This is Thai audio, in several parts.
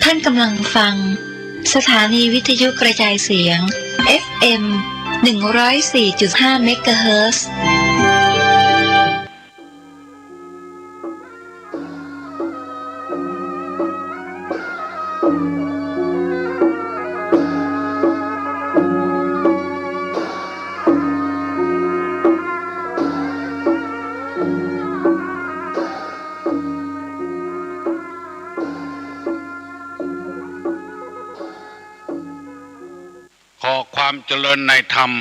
ท่านกำลังฟังสถานีวิทยุกระจายเสียง FM 104.5 เมกะเฮิรตซ์ขอความเจริญในธรรม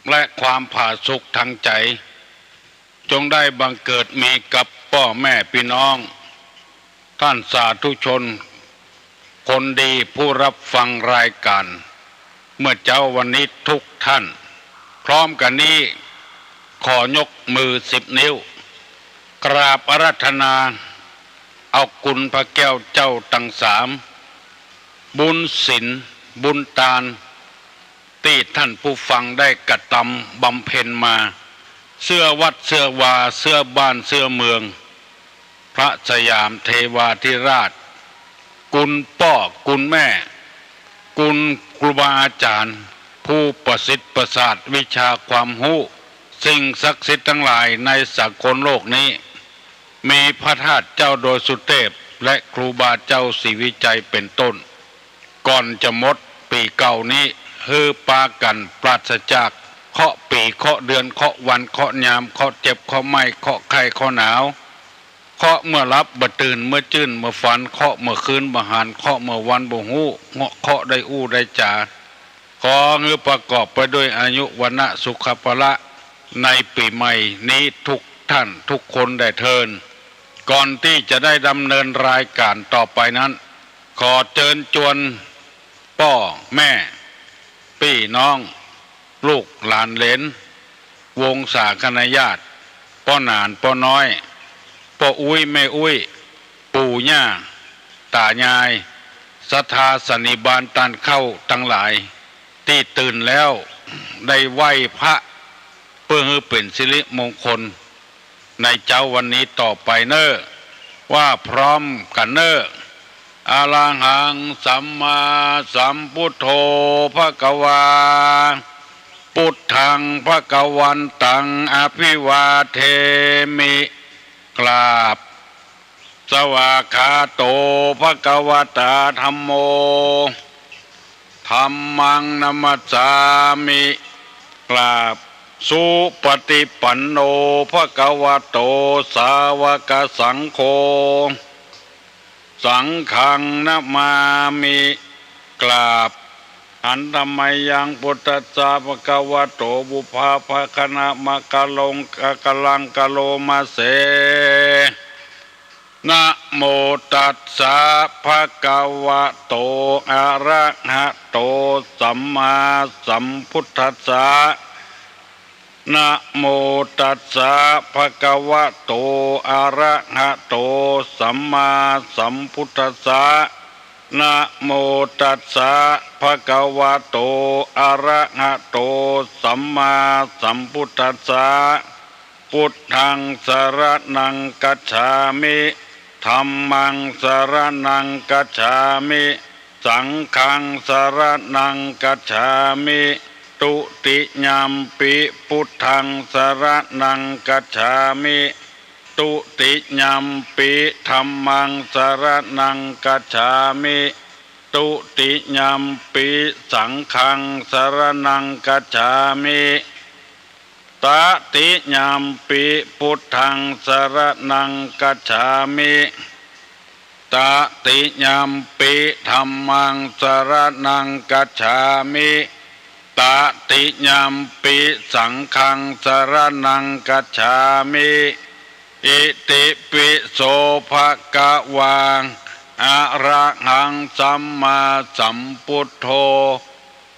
และความผาสุกทางใจจงได้บังเกิดมีกับพ่อแม่พี่น้องท่านสาธุชนคนดีผู้รับฟังรายการเมื่อเจ้าวันนี้ทุกท่านพร้อมกันนี้ขอยกมือ10 นิ้วกราบอาราธนาเอาคุณพระแก้วเจ้าทั้ง3บุญศีลบุญทานที่ท่านผู้ฟังได้กระทำบำเพ็ญมาเสื้อวัดเสื้อวาเสื้อบ้านเสื้อเมืองพระสยามเทวาธิราชคุณพ่อคุณแม่คุณครูบาอาจารย์ผู้ประสิทธิ์ประสาทวิชาความรู้สิ่งศักดิ์สิทธิ์ทั้งหลายในสากลโลกนี้มีพระธาตุเจ้าโดยสุเทพและครูบาเจ้าศรีวิจัยเป็นต้นก่อนจะหมดปีเก่านี้ฮือปากันปราศจากเคาะปีเคาะเดือนเคาะวันเคาะยามเคาะเจ็บเคาะไหม้เคาะไข้เคาะหนาวเคาะเมื่อรับบ่ตื่นเมื่อจื้นเมื่อฝันเคาะเมื่อคืนบ่หานเคาะเมื่อวันบ่ฮู้เงาะเคาะได้อู้ได้จ่าขอเงือประกอบไปด้วยอายุวนะสุขภละในปีใหม่นี้ทุกท่านทุกคนได้เทินก่อนที่จะได้ดำเนินรายการต่อไปนั้นขอเชิญชวนพ่อแม่พี่น้องลูกหลานเหลนวงศาคณาญาติพ่อหนานพ่อน้อยพ่ออุ้ยแม่อุ้ยปู่ย่าตายายศรัทธาสันนิบาตตันเข้าทั้งหลายที่ตื่นแล้วได้ไหว้พระเพื่อให้เป็นสิริมงคลในเจ้าวันนี้ต่อไปเน้อว่าพร้อมกันเน้ออะระหังสัมมาสัมพุทโธภควาพุทธังภควันตังอภิวาเทมิกราบสวากขาโตภควตาธัมโมธัมมังนัมมัสสามิกราบสุปฏิปันโนภควโตสาวกสังโฆสังฆังนะมามิกราบอันธรรมยังพุทธัสสะภะคะวะโตบุพาภคณะมะกะลงกะลังกะโลมาเสนะโมตัสสะภะคะวะโตอะระหะโตสัมมาสัมพุทธัสสะนะโมตัสสะภะคะวะโตอะระหะโตสัมมาสัมพุทธัสสะนะโมตัสสะภะคะวะโตอะระหะโตสัมมาสัมพุทธัสสะพุทธังสรณังกัจฉามิธัมมังสรณังกัจฉามิสังฆังสรณังกัจฉามิตุติยามปิพุทธังสรณังกัจฉามิตุติยามปิธัมมังสรณังกัจฉามิตุติยามปิสังฆังสรณังกัจฉามิตติยามปิพุทธังสรณังกัจฉามิตติยามปิธัมมังสรณังกัจฉามิตติยามปิสังฆังสรณังกัจฉามิอิติปิโสภะคะวาอะระหังสัมมาสัมพุทโธ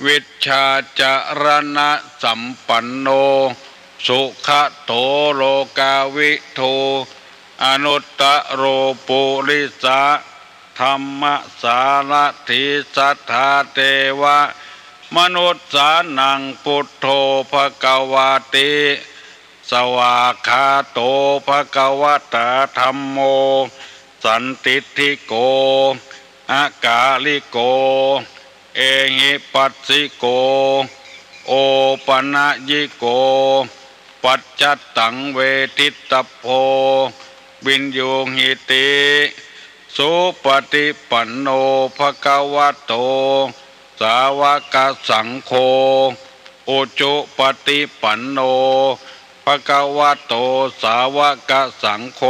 วิชชาจารณะสัมปันโนสุขโตโลกาวิโทอนุตตโรปุริสะธัมมสารถิสัทธาเทวะมนุษย์สานังพุทโธภควาติสวากขาโตภควตาธัมโมสันติทิโก อากาลิโกเอหิปัสสิโกโอปนะยิโกปัจจัตตังเวทิตตโพวินโยหิติสุปฏิปันโนภควโตสาวกสังโฆโอจุปฏิปันโนภควโตสาวกสังโฆ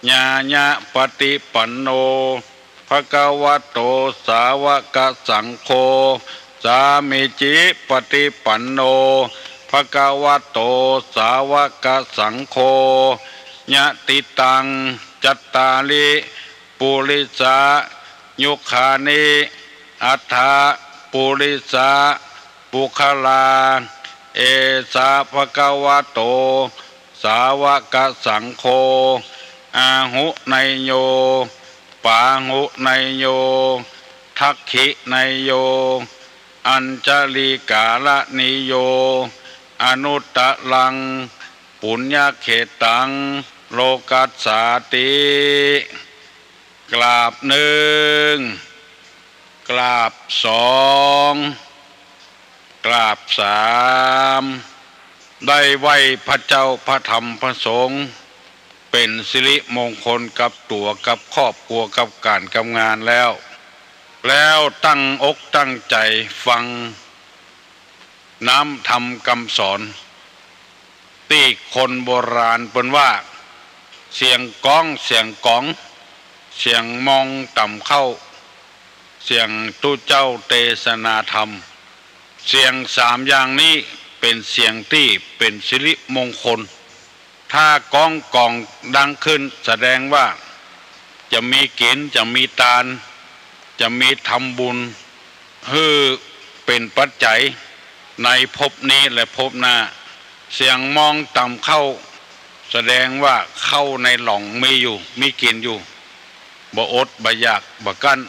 ญาญะปฏิปันโนภควโตสาวกสังโฆสามิจิปฏิปันโนภควโตสาวกสังโฆญะติตังจัตตาลิปุริสายุคานิอัฏฐปุริสาปุคลาเอสาภควโตสาวกสังโฆอาหุไนโยปาหุไนโยทักขิไนโยอัญจลิกาลนิโยอนุตตะลังปุญญเขตังโลกัสสาติกราบหนึ่งกราบสองกราบสามได้ไหว้พระเจ้าพระธรรมพระสงฆ์เป็นสิริมงคลกับตัวกับครอบครัวกับการกับงานแล้วตั้งอกตั้งใจฟังน้ำธรรมคำสอนที่คนโบราณเป็นว่าเสียงก้องเสียงกองเสียงมองต่ำเข้าเสียงตุเจ้าเทศนาธรรมเสียงสามอย่างนี้เป็นเสียงที่เป็นสิริมงคลถ้าก้องกองดังขึ้นแสดงว่าจะมีกินจะมีทานจะมีทำบุญเป็นปัจจัยในภพนี้และภพหน้าเสียงมองต่ำเข้าแสดงว่าเข้าในหล่องมีอยู่มีกินอยู่บ่อดบ่อยากบ่กั้น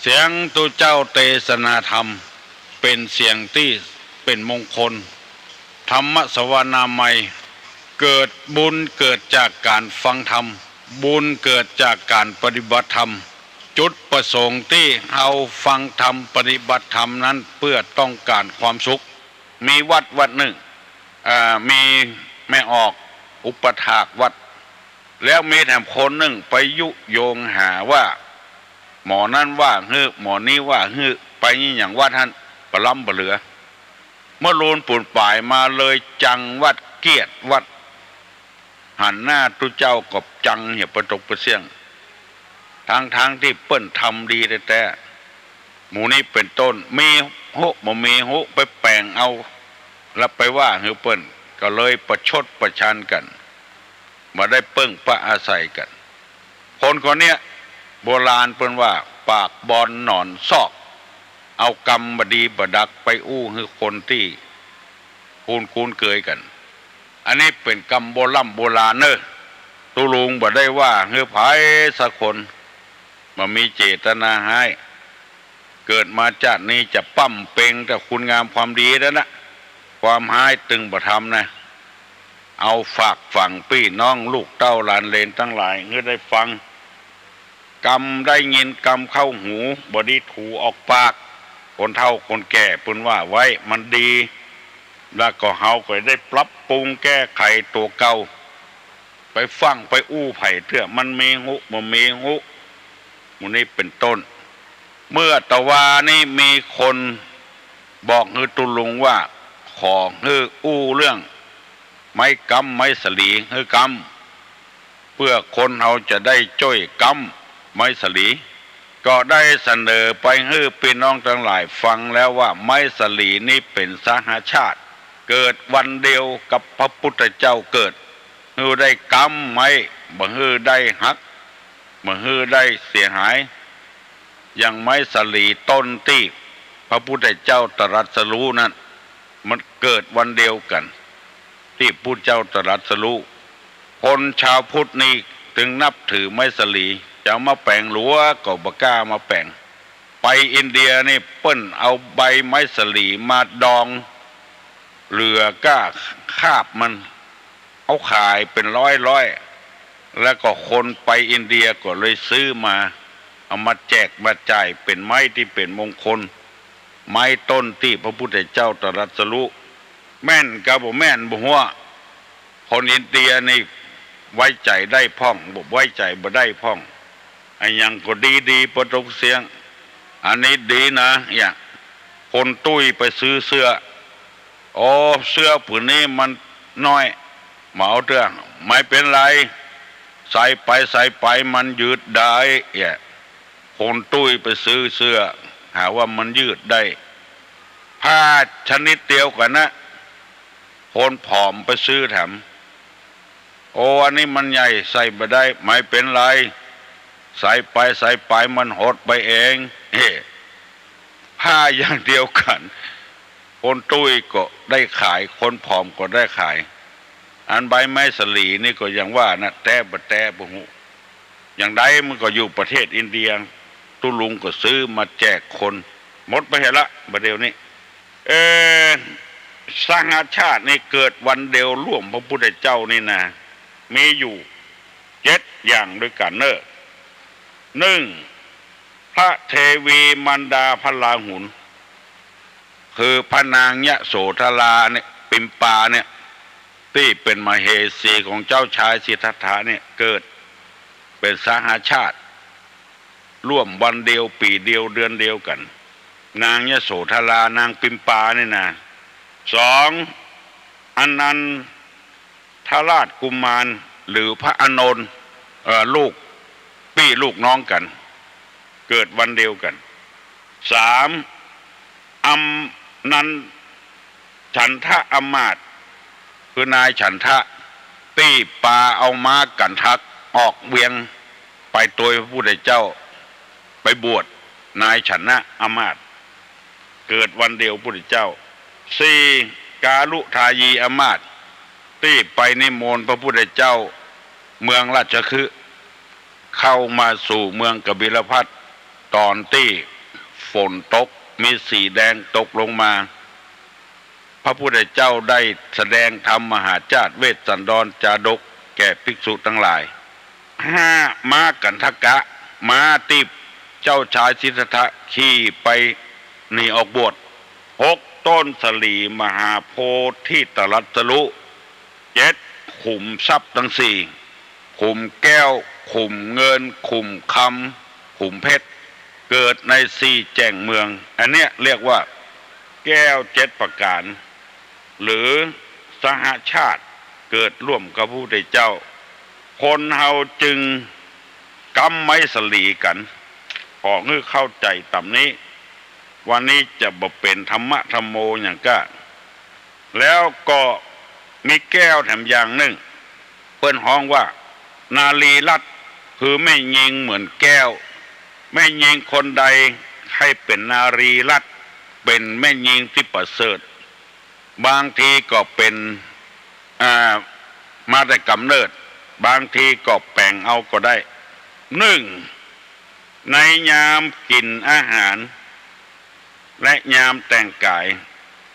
เสียงตุเจ้าเทศนาธรรมเป็นเสียงที่เป็นมงคลธรรมสวนาใหม่เกิดบุญเกิดจากการฟังธรรมบุญเกิดจากการปฏิบัติธรรมจุดประสงค์ที่เอาฟังธรรมปฏิบัติธรรมนั้นเพื่อต้องการความสุขมีวัดหนึ่งมีแม่ออกอุปถากวัดแล้วมีแถมคนหนึ่งไปยุโยงหาว่าหมอนั้นว่าหมอนี้ว่าไปนี่อย่างว่าท่านปล้ำปเหลือเมื่อรูนปุ่นป่ายมาเลยจังวัดเกียรติวัดหันหน้าตุเจ้ากับจังเหี่ยประตกประเสียงทางที่เปิ้นทำดีแต่หมูนี้เป็นต้นมีบ่มีไปแปลงเอาแล้วไปว่าเปิ้นก็เลยประชดประชันกันมาได้เปิ้งประอาศัยกันคนคนเนี้ยโบราณเปิ้นว่าปากบอลหนอนซอกเอากรรมบดีบดักไปอู้คือคนที่คูนเกยกันอันนี้เป็นกรรมโบราณเนอะตุลุงบ่ได้ว่าไผสักคนมามีเจตนาให้เกิดมาจากนี้จะปั้มเป่งแต่คุณงามความดีแล้วนะความหายตึงบ่ทำนะเอาฝากฝังพี่น้องลูกเต้าหลานเลนทั้งหลายเพื่อได้ฟังกรรมได้ยินกรรมเข้าหูบดีถูออกปากคนเฒ่าคนแก่พูดว่าไว้มันดีแล้วก็เฮาก็ได้ปรับปรุงแก้ไขตัวเก่าไปฟังไปอู้ไผ่เถื่อมันมีบ่มีมูนี้เป็นต้นเมื่อตะวานี่มีคนบอกฮือตุลุงว่าขอฮืออู้เรื่องไม้กำไม้สลีฮือกำเพื่อคนเราจะได้จ้อยกำไม้สลีก็ได้เสนอไปฮือพี่น้องทั้งหลายฟังแล้วว่าไม้สลีนี่เป็นสหชาติเกิดวันเดียวกับพระพุทธเจ้าเกิดฮือได้กำไม้บ่ฮือได้หักบ่ฮือได้เสียหายอย่างไม้สลีต้นที่พระพุทธเจ้าตรัสรู้นั้นมันเกิดวันเดียวกันที่พุทธเจ้าตรัสรู้คนชาวพุทธนี่ถึงนับถือไม้สลีจะมาแปลงหลัวก็บ่กล้ามาแปลงไปอินเดียนี่เปิ้นเอาใบไม้สลีมาดองเรือก้าคาบมันเอาขายเป็นร้อยแล้วก็คนไปอินเดียก็เลยซื้อมา เอามาแจกมาจ่ายเป็นไม้ที่เป็นมงคลไม้ต้นที่พระพุทธเจ้าตรัสรู้แม่นกับบ่แม่นบ่ฮู้คนอินเดียนี่ไว้ใจได้พ่องบ่ไว้ใจบ่ได้พ่องไอ้ยังก็ดีๆบ่ต้องเสียงอันนี้ดีนะอย่างคนตุ้ยไปซื้อเสื้อโอ้เสื้อผืนนี้มันน้อยเหมาเถอะไม่เป็นไรใส่ไปมันยืดได้คนตุ้ยไปซื้อเสื้อหาว่ามันยืดได้ผ้าชนิดเดียวกันนะคนผอมไปซื้อแถมโอ้อันนี้มันใหญ่ใส่ไม่ได้ไม่เป็นไรใส่ไปมันหดไปเองผ้าอย่างเดียวกันคนตุ้ยก็ได้ขายคนผอมก็ได้ขายอันใบไม้สลีนี่ก็ยังว่านะแต่บ่ฮู้อย่างใดมันก็อยู่ประเทศอินเดียตุลุงก็ซื้อมาแจกคนหมดไปเห็นละประเดี๋ยวนี้สร้างชาตินี่เกิดวันเดียวร่วมพระพุทธเจ้านี่นะมีอยู่7อย่างด้วยกันเนอะ1พระเทวีมันดาพระราหุลคือพระนางยโสธราเนี่ยปิมปาเนี่ยที่เป็นมเหสีของเจ้าชายสิทธัตถะเนี่ยเกิดเป็นสหชาติร่วมวันเดียวปีเดียวเดือนเดียวกันนางยโสธรานางปิมปาเนี่ยนะ2อนันทราชกุมารหรือพระอานนท์ลูกพี่ลูกน้องกันเกิดวันเดียวกัน3อัมนันฉันทะอมาตย์คือนายฉันทะตีปาเอาม้ากันทักออกเวียงไปตัวพระพุทธเจ้าไปบวชนายฉันนะอมาตย์เกิดวันเดียวพระพุทธเจ้า4กาลุทายีอมาตย์ตีไปนิมนต์พระพุทธเจ้าเมืองราชคฤห์เข้ามาสู่เมืองกบิลพัสตอนที่ฝนตกมีสีแดงตกลงมาพระพุทธเจ้าได้แสดงธรรมมหาจาตุเวสสันดรจาดกแก่ภิกษุทั้งหลาย5ม้ากันทกะม้าที่เจ้าชายสิทธัตถะขี่ไปหนีออกบวช6ต้นสลีมหาโพธิ์ที่ตรัสรู้7ขุมทรัพย์ทั้ง4ขุมแก้วขุมเงินขุมคำขุมเพชรเกิดใน4แจ่งเมืองอันเนี้ยเรียกว่าแก้ว7ประการหรือสหชาติเกิดร่วมกับพระพุทธเจ้าคนเฮาจึงกำไม้สลีกันขอให้เข้าใจตามนี้วันนี้จะบ่เป็นธรรมะธรรมโมอย่างก็แล้วก็มีแก้วแถมอย่างหนึ่งเปิ้นฮ้องว่านารีรัตน์คือไม่ยิงเหมือนแก้วไม่ยิงคนใดให้เป็นนารีรัตน์เป็นแม่ยิงที่ประเสริฐบางทีก็เป็นมาแต่กำเนิดบางทีก็แปลงเอาก็ได้1ในยามกินอาหารและยามแต่งกาย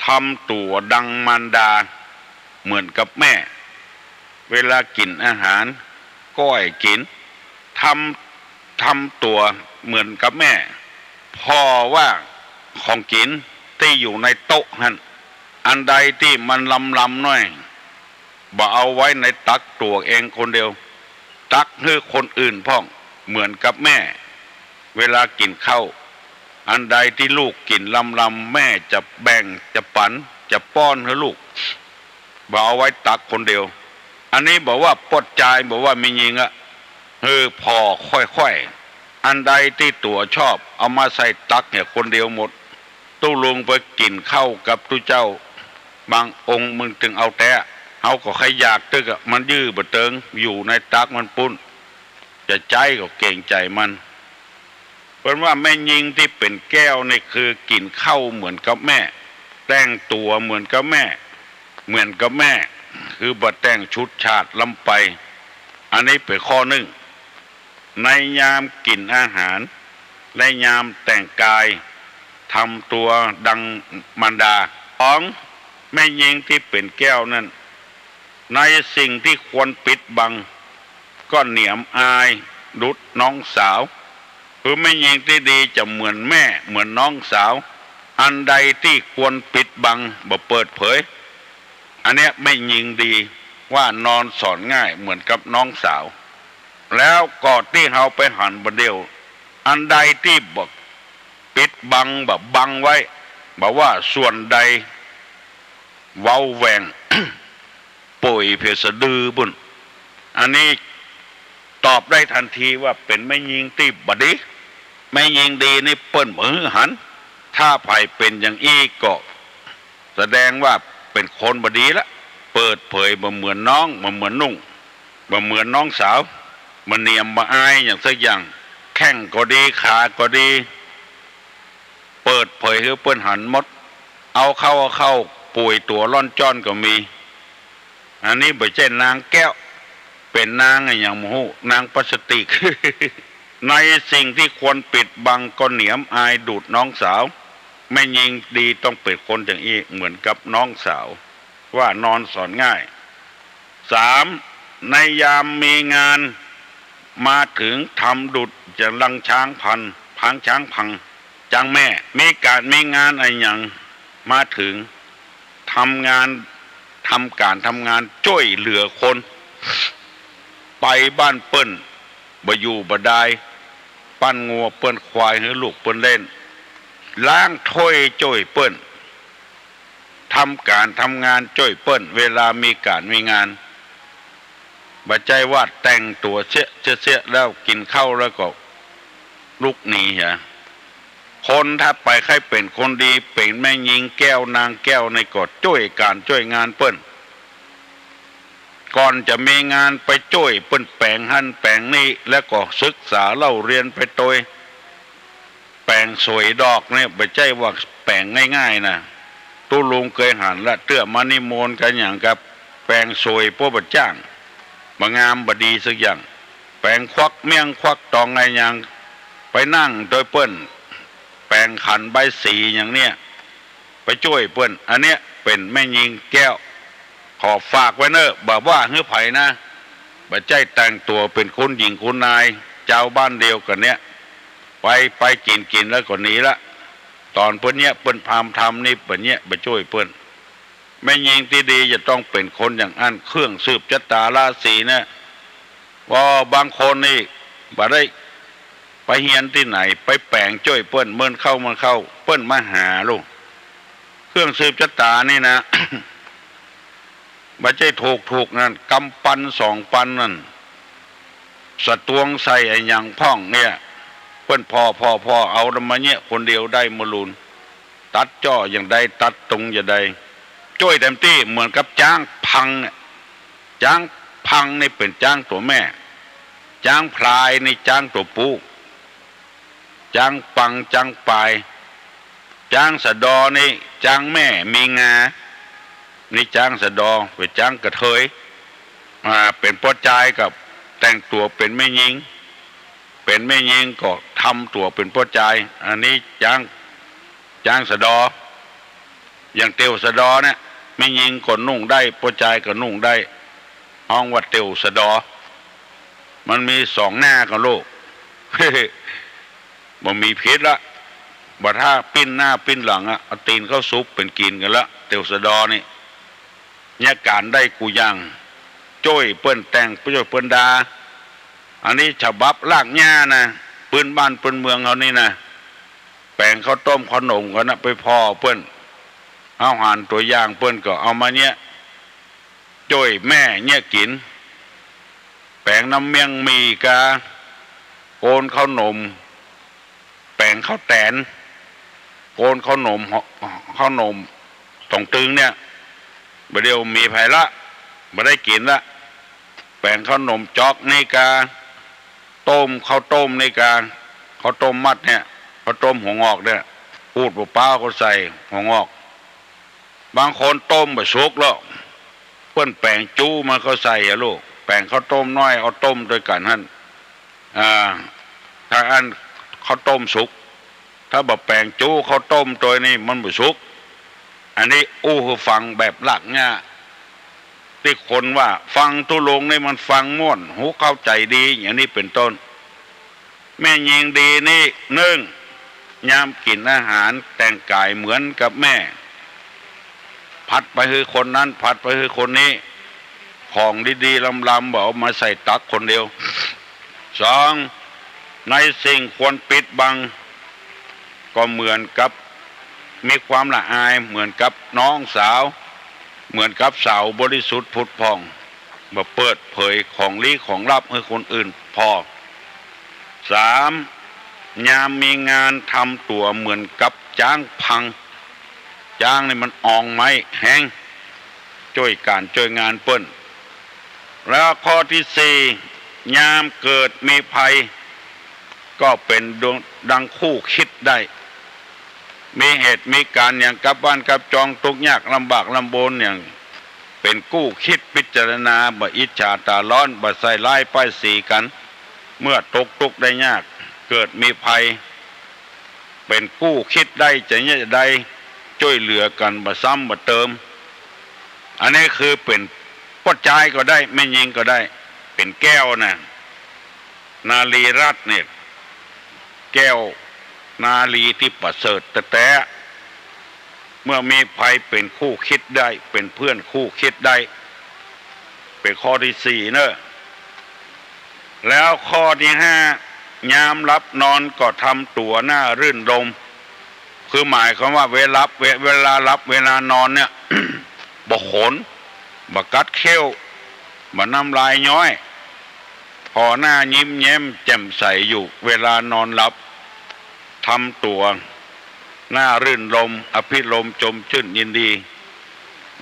ทำตัวดังมารดาเหมือนกับแม่เวลากินอาหารก้อยกินทำตัวเหมือนกับแม่พอว่าของกินที่อยู่ในโต๊ะนั่นอันใดที่มันลำน้อยบ่เอาไว้ในตักตัวเองคนเดียวตักให้คนอื่นพ่องเหมือนกับแม่เวลากินข้าวอันใดที่ลูกกินลำแม่จะแบ่งจะปันจะป้อนให้ลูกบ่เอาไว้ตักคนเดียวอันนี้บอกว่าปดใจบอกว่ามียิงพอค่อยๆอันใดที่ตัวชอบเอามาใส่ตักเนี่ยคนเดียวหมดตู้ลงไปกินข้าวกับตุเจ้าบางองค์มึงจึงเอาแต่เขาก็ใครอยากตึกมันยื้อบะเติงอยู่ในตักมันปุ้นจะใจก็เก่งใจมันเพราะว่าแม่ยิงที่เป็นแก้วนี่คือกินข้าวเหมือนกับแม่แต่งตัวเหมือนกับแม่เหมือนกับแม่คือบะแต่งชุดชาติลำไปอันนี้เป็นข้อหนึ่งในยามกินอาหารและยามแต่งกายทำตัวดังมารดา2แม่ยิงที่เป็นแก้วนั้นในสิ่งที่ควรปิดบังก็เหนียมอายดุจน้องสาว คือแม่หญิงที่ดีจะเหมือนแม่เหมือนน้องสาวอันใดที่ควรปิดบังบ่เปิดเผยอันเนี้ยแม่หญิงดีว่านอนสอนง่ายเหมือนกับน้องสาวแล้วก่อนที่เราไปหันบเดียวอันใดที่บอกปิดบังแบบบังไว้บอกว่าส่วนใดเว้าแหวง ป่วยเพสะดือบุญอันนี้ตอบได้ทันทีว่าเป็นแม่หญิงที่บดีแม่หญิงดีนี่เปิ้นมือหันถ้าไผ่เป็นอย่างอี้ก็แสดงว่าเป็นคนบดีละเปิดเผยบ่เหมือนน้องบ่เหมือนนุ่งบ่เหมือนน้องสาวมันเนียมมาอายอย่างสักอย่างแข้งก็ดีขาก็ดีเปิดเผยคือเปิ้นหันหมดเอาเข้าป่วยตัวร่อนจ้อนก็มีอันนี้บ่ใช่นางแก้วเป็นนางอย่างโมโหนางพลาสติก ในสิ่งที่ควรปิดบังก็เหนียมอายดูดน้องสาวแม่หญิงดีต้องเป็นคนอย่างนี้เหมือนกับน้องสาวว่านอนสอนง่าย3ในยามมีงานมาถึงทำดุจจะลังช้างพังช้างพังจังแม่มีการมีงานอะไรอย่างมาถึงทำงานช่วยเหลือคนไปบ้านเปิ้นบ่อยู่บ่ได้ปั้นงัวเปิ้นควายให้ลูกเปิ้นเล่นล้างถ้วยช่วยเปิ้นทำงานช่วยเปิ้นเวลามีการมีงานบ่ใจว่าแต่งตัวเสียแล้วกินข้าวแล้วก็ลุกหนีฮะคนถ้าไปใครเป็นคนดีเป็นแม่หญิงแก้วนางแก้วในกฎช่วยงานเปิ้นก่อนจะมีงานไปช่วยเปิ้นแปลงหั่นแปลงนี่แล้วก็ศึกษาเล่าเรียนไปโดยแปลงสวยดอกเนี่ยบ่ใช่ว่าแปลงง่ายๆนะตู้ลุงเคยหันละเตื้อมานิมนต์กันอย่างกับแปลงสวยพวกบ่จ้างบ่งามบ่ดีสักอย่างแปลงควักเมี่ยงควักตองไงอย่างไปนั่งโดยเปิ้นแปลงขันใบสีอย่างเนี้ยไปช่วยเปิ้นอันเนี้ยเป็นแม่หญิงแก้วขอฝากไว้เนอะบอกว่าเฮือไผ่นะบ่ใจแต่งตัวเป็นคนหญิงคนนายเจ้าบ้านเดียวกันเนี้ยไปกินแล้วก็หนีละตอนเปิ้นเนี้ยเปิ้นพามทำนี่เปิ้นเนี้ยไปช่วยเปิ้นแม่หญิงที่ดีจะต้องเป็นคนอย่างอันเครื่องสืบชะตาราศีนะว่าบางคนนี่บ่ได้ไปเฮียนที่ไหนไปแปลงช่วยเปิ้นเมินเข้าเปิ้นมาหาลูกเครื่องสืบชะตานี่นะ บ่ใช่ถูกนั่นกำปั้น2 ปันนั่นสะตวงใส่ไอ้หยังพ่องเนี่ยเปิ้นพอเอาละมาเนี่ยคนเดียวได้มลุนตัดจ้ออย่างใดตัดตรงอย่างใดช่วยเต็มที่เหมือนกับจ้างพังนี่เป็นจ้างตัวแม่จ้างพลายนี่จ้างตัวปูจ้างปังจ้างปลายจ้างสะดอนี่จ้างแม่มีงานี่จ้างสะดอเป็นจ้างกระเทยเป็นพ่อชายกับแต่งตัวเป็นแม่หญิงก็ทำตัวเป็นพ่อชายอันนี้จ้างสะดออย่างเตียวสะดอเนี่ยแม่หญิงก็นุ่งได้พ่อชายก็นุ่งได้ห้องว่าเตียวสะดอมันมี2 หน้ากันลูก มันมีพิษละบ่ถ้าปิ้นหน้าปิ้นหลังอ่ะเอาตีนเข้าซุปเป็นกินกันละเตียวสะดอนี่เนี่ยการได้กูยังจ้อยเปิ้นแต่งเปิ้นดาอันนี้ฉบับลากหญ้านะปืนบ้านปืนเมืองเขานี่นะแปลงข้าวต้มขนมกันนะไปพอเปิ้นเอาหานตัวอย่างเปิ้นก็เอามาเนี่ยจ้อยแม่เนี่ยกินแปลงน้ำเมียงมีกาโกนข้าวนมแปลงข้าวแตนโกนข้าวนมตรงตึงเนี่ยบ่เดียวมีไผละบ่ได้กินละแปลงข้าวนมจอกในกาข้าวต้มในกาข้าวต้มมัดเนี่ยข้าวต้มหัวงอกเนี่ยพูดเปล่าก็ใส่หัวงอกบางคนต้มบ่สุกแล้วเปิ้นแปลงจู้มาเขาใส่อะลูกแปลงข้าวต้มน้อยเอาต้มด้วยกันหั่นถ้าอันข้าวต้มสุกถ้าบ่แปลงจู้ข้าวต้มตัวนี้มันบ่สุกอันนี้คือฟังแบบหลักเนี่ยที่คนว่าฟังตุลงนี่มันฟังม่วนหูเข้าใจดีอย่างนี้เป็นต้น แม่ยิงดีนี่นึ่งยามกินอาหารแต่งกายเหมือนกับแม่ผัดไปคือคนนั้นผัดไปคือคนนี้ของดีๆลำๆบอกมาใส่ตักคนเดียวสองในสิ่งควรปิดบังก็เหมือนกับมีความละอายเหมือนกับน้องสาวเหมือนกับสาวบริสุทธิ์ผุดผ่องมาเปิดเผยของลี้ของลับให้คนอื่นพอสามยามมีงานทำตัวเหมือนกับจ้างพังจ้างนี่มันอองไม้แห้งช่วยการช่วยงานเปิ้นแล้วข้อที่สี่ยามเกิดมีภัยก็เป็นดังคู่คิดได้มีเหตุมีการอย่างกับบ้านกับจองทุกข์ยากลำบากลำบนอย่างเป็นกู้คิดพิจารณาบ่อิจฉาตาร้อนบ่ใส่ร้ายป้ายสีกันเมื่อตกทุกข์ได้ยากเกิดมีภัยเป็นกู้คิดได้จะเนี่ยจะได้ช่วยเหลือกันบ่ซ้ำบ่เติมอันนี้คือเป็นปัจจัยก็ได้ไม่ยิงก็ได้เป็นแก้วนะนาลีรัตน์เนี่ยแก้วนาลีที่ประเสริฐแต่เมื่อมีภัยเป็นคู่คิดได้เป็นเพื่อนคู่คิดได้เป็นข้อที่สี่เนอะแล้วข้อที่ห้ายามรับนอนก็ทำตัวหน้ารื่นรมคือหมายความว่าเวลารับเวลานอนเนี่ย บ่ขนบ่กัดเขี้ยวบ่น้ำลายย้อยพอหน้ายิ้มแย้มแจ่มใสอยู่เวลานอนหลับทำตัวหน้ารื่นรมอภิรมย์ชมชื่นยินดี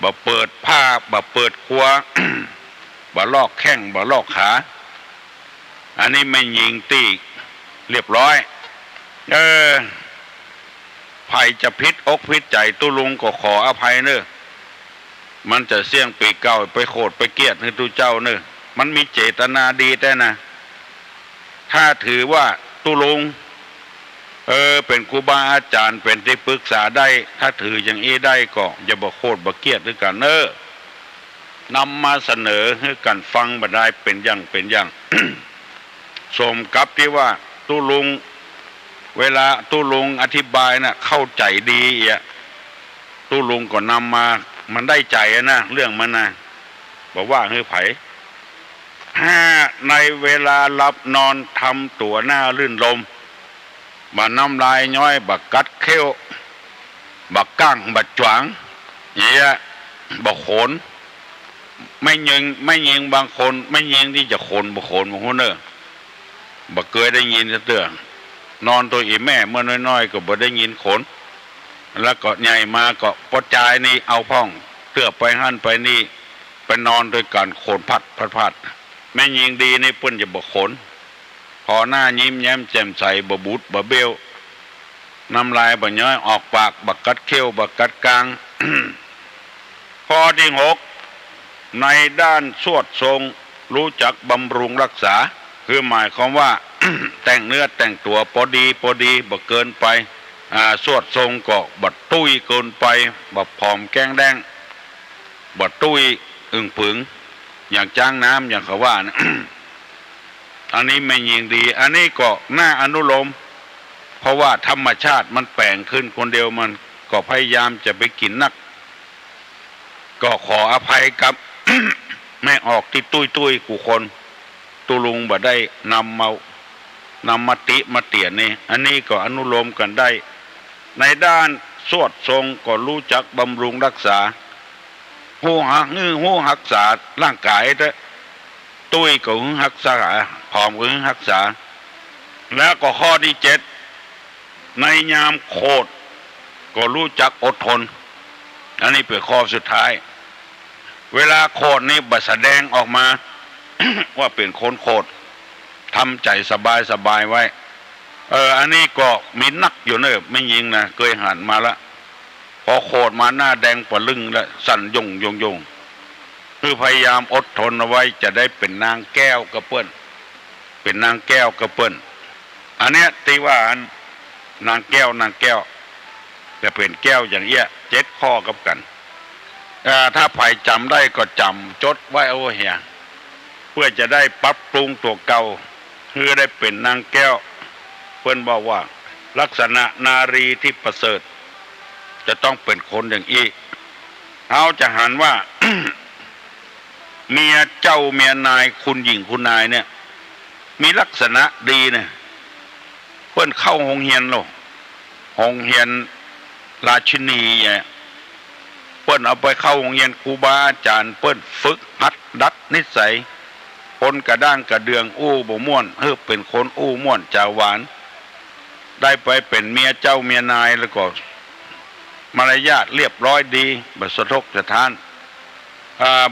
บ่เปิดผ้าบ่เปิดครัว บ่ลอกแข้งบ่ลอกขาอันนี้ไม่ยิงตีเรียบร้อยภัยจะพิษอกพิษใจตุลุงก็ขออภัยเนอะมันจะเสี่ยงปีเก่าไปโคตรไปเกียดให้ตุเจ้าเนอะมันมีเจตนาดีแต่นะถ้าถือว่าตุลุงเป็นครูบาอาจารย์เป็นที่ปรึกษาได้ถ้าถืออย่างนี้ได้ก็อย่าบ่โคตรบ่เกียดด้วยกันเนอะนำมาเสนอให้กันฟังบ่ได้เป็นอย่าง สมกับที่ว่าตุลุงเวลาตุลุงอธิบายนะเข้าใจดีตุลุงก็นำมามันได้ใจนะเรื่องมันนะบอกว่าเฮ้ยไผถ้าในเวลาหลับนอนทำตัวหน้าลื่นลมบ่น้ำลายย้อยบ่กัดเขี้ยวบ่ก้างบ่จวางอย่างเงี้ยบ่โขนไม่ยิงบางคนไม่ยิงที่จะโขนบ่โขนบางคนเนอะบ่เคยได้ยินเตือนนอนตัวอีแม่เมื่อน้อยๆก็บ่ได้ยินโขนแล้วก็ใหญ่มาก็ปอจายนี่เอาพ่องเตือไปหั่นไปนี่ไปนอนด้วยการโขนพัดแม่ยิงดีนี่เปิ้นจะบ่โขนพอหน้ายิ้มแย้มแจ่มใสบ่บูดบ่เบี้ยวน้ำลายบ่ย้อยออกปากบ่กัดเขี้ยวบ่กัดกลาง ข้อที่หกในด้านสวดทรงรู้จักบำรุงรักษาคือหมายความว่า แต่งเนื้อแต่งตัวพอดีบ่เกินไปสวดทรงก็บ่ตุ้ยเกินไปบ่ผอมแกงแดงบ่ตุ้ยอึ่งผึงอย่างจ้างน้ำอย่างเขาว่านะ อันนี้ไม่ยิงดีอันนี้ก็น่าอนุโลมเพราะว่าธรรมชาติมันแปลงขึ้นคนเดียวมันก็พยายามจะไปกินนักก็ขออภัยกับ แม่ออกที่ตุ้ยกูคนตุลุงบ่ได้นำมาติมาเตียนนี่อันนี้ก็อนุโลมกันได้ในด้านสวดทรงก็รู้จักบำรุงรักษาหูรักษาร่างกายแต่ตุ้ยก็รักษาผอมก็รักษาแล้วก็ข้อที่เจ็ดในยามโคตรก็รู้จักอดทนอันนี้เป็นข้อสุดท้ายเวลาโคตรนี่บัดแสดงออกมา ว่าเป็นคนโคตรทำใจสบายไว้อันนี้ก็มีนักอยู่เนอะไม่ยิงนะเคยหันมาละพอโคตรมาหน้าแดงปะลึงแล้วสั่นยงคือพยายามอดทนเอาไว้จะได้เป็นนางแก้วกระเปิ้นเป็นนางแก้วกระเปิ้นอันเนี้ยที่ว่านางแก้วจะเป็นแก้วอย่างเอี้ย7 ข้อกับกันถ้าใครจำได้ก็จำจดไว้เอาเฮียเพื่อจะได้ปรับปรุงตัวเก่าเพื่อได้เป็นนางแก้ว เพิ่นบอกว่าลักษณะนารีที่ประเสริฐจะต้องเป็นคนอย่างอีเขาจะหันว่า เมียเจ้าเมียนายคุณหญิงคุณนายเนี่ยมีลักษณะดีเนี่ยเพิ่นเข้าโรงเรียนหรอโรงเรียนราชินีเนี่ยเปิ้นเอาไปเข้าโรงเรียนครูบาอาจารย์เปิ้นฝึกหัดดัดนิสัยคนกระด้างกระเดืองอู้บ่ม่วนเป็นคนอู้ม่วนจาหวานได้ไปเป็นเมียเจ้าเมียนายแล้วก็มารยาทเรียบร้อยดีบ่สะทกสะท้าน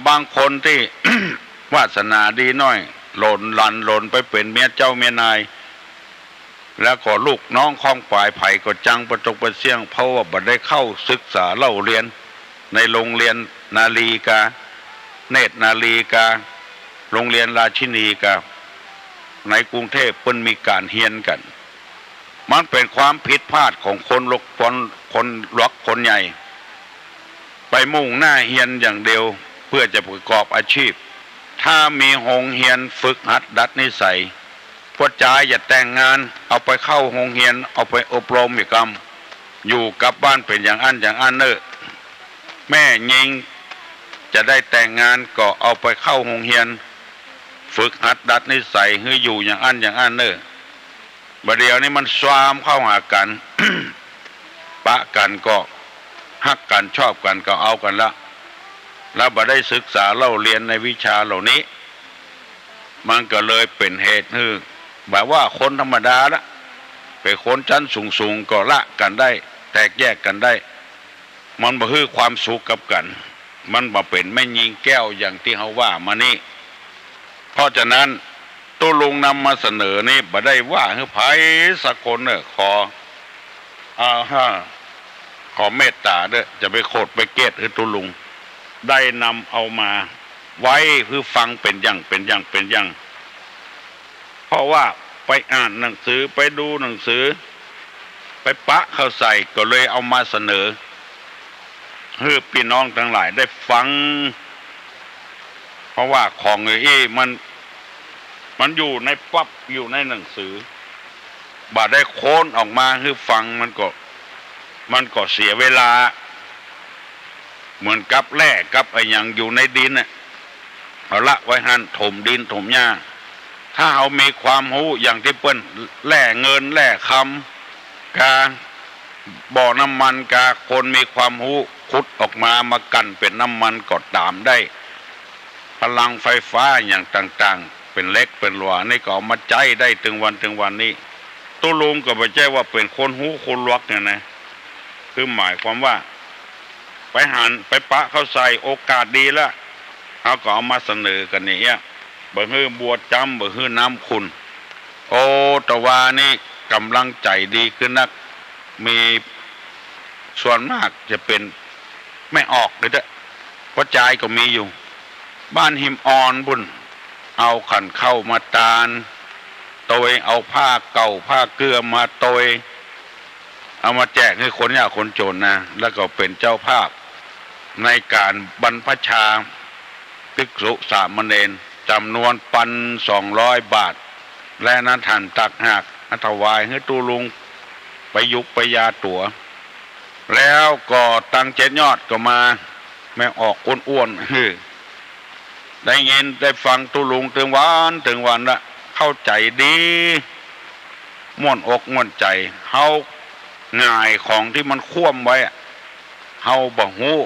บางคนที่ วาสนาดีน้อยหล่นไปเป็นเมียเจ้าเมียนายแล้วก็ลูกน้องของฝ่ายไผ่ก็จังประตกประเสี่ยงเพราะว่าบ่ได้เข้าศึกษาเล่าเรียนในโรงเรียนนาลีกาเนตรนาลีกาโรงเรียนราชินีกาในกรุงเทพเพิ่นมีการเฮียนกันมันเป็นความผิดพลาดของคนล็อกคนใหญ่ไปมุ่งหน้าเฮียนอย่างเดียวเพื่อจะประกอบอาชีพถ้ามีโรงเรียนฝึกหัดดัดนิสัยพวกจ่ายอย่าแต่งงานเอาไปเข้าโรงเรียนเอาไปอบรมอีกอยู่กับบ้านเป็นอย่างอันเนอะแม่ยิงจะได้แต่งงานก็เอาไปเข้าโรงเรียนฝึกหัดดัดนิสัยให้อยู่อย่างอันเนอะบัดเดี๋ยวนี้มันswามเข้าหากัน ปะกันก็ฮักกันชอบกันก็เอากันละแล้วบ่ได้ศึกษาเล่าเรียนในวิชาเหล่านี้มันก็เลยเป็นเหตุให้แบบว่าคนธรรมดาละเป็นคนชั้นสูงก็ละกันได้แตกแยกกันได้มันบ่ฮื้อความสุขกับกันมันบ่เป็นไม่ยิงแก้วอย่างที่เขาว่ามานี่เพราะฉะนั้นตัวลุงนำมาเสนอนี่บ่ได้ว่าให้ไผสักคนเนี่ยขอเมตตาเด้อจะไปโคตรไปเกตให้ตัวลุงได้นำเอามาไว้เพื่อฟังเป็นอย่างเพราะว่าไปอ่านหนังสือไปดูหนังสือไปปะเข้าใส่ก็เลยเอามาเสนอให้พี่น้องทั้งหลายได้ฟังเพราะว่าของมันอยู่ในปั๊บอยู่ในหนังสือบ่ได้โค้นออกมาให้ฟังมันก็เสียเวลาเหมือนกับแร่กับไอ้อย่างอยู่ในดินน่ะเอาละไว้หั่นถมดินถมหญ้าถ้าเอามีความรู้อย่างที่เปิ้นแร่เงินแร่คำกาบ่อน้ำมันกาคนมีความรู้ขุดออกมากันเป็นน้ำมันก็ตามได้พลังไฟฟ้าอย่างต่างๆเป็นเล็กเป็นหลวงนี่ก็เอามาใจได้ถึงวันนี้ตัวลุงก็ไม่ใช่ว่าเป็นคนหูคนลวกเนี่ยนะคือหมายความว่าไปหันไปปะเขาใส่โอกาสดีแล้วเขาก็เอามาเสนอกันนี่บ่ฮื้อบวชจำบ่ฮื้อน้ำคุณโอ้ตะวานี่กำลังใจดีขึ้นนักมีส่วนมากจะเป็นไม่ออกเลยเด้อเพราะใจก็มีอยู่บ้านหิมอ่อนบุญเอาขันเข้ามาตาลโตยเอาผ้าเก่าผ้าเกลือมาโตยเอามาแจกให้คนยากคนจนนะแล้วก็เป็นเจ้าภาพในการบรรพชาภิกษุสามเณรจำนวน1,200 บาทและนั้นท่านตักหักถวายให้ตูลุงไปยุกไปยาตั๋วแล้วก็ตัง7 ยอดก็มาแม่ออกอ้วนๆได้ยินได้ฟังตูลุงถึงวันละเข้าใจดีม่วนอกม่วนใจเฮาง่ายของที่มันคว่ำไว้เฮาบ่ฮู้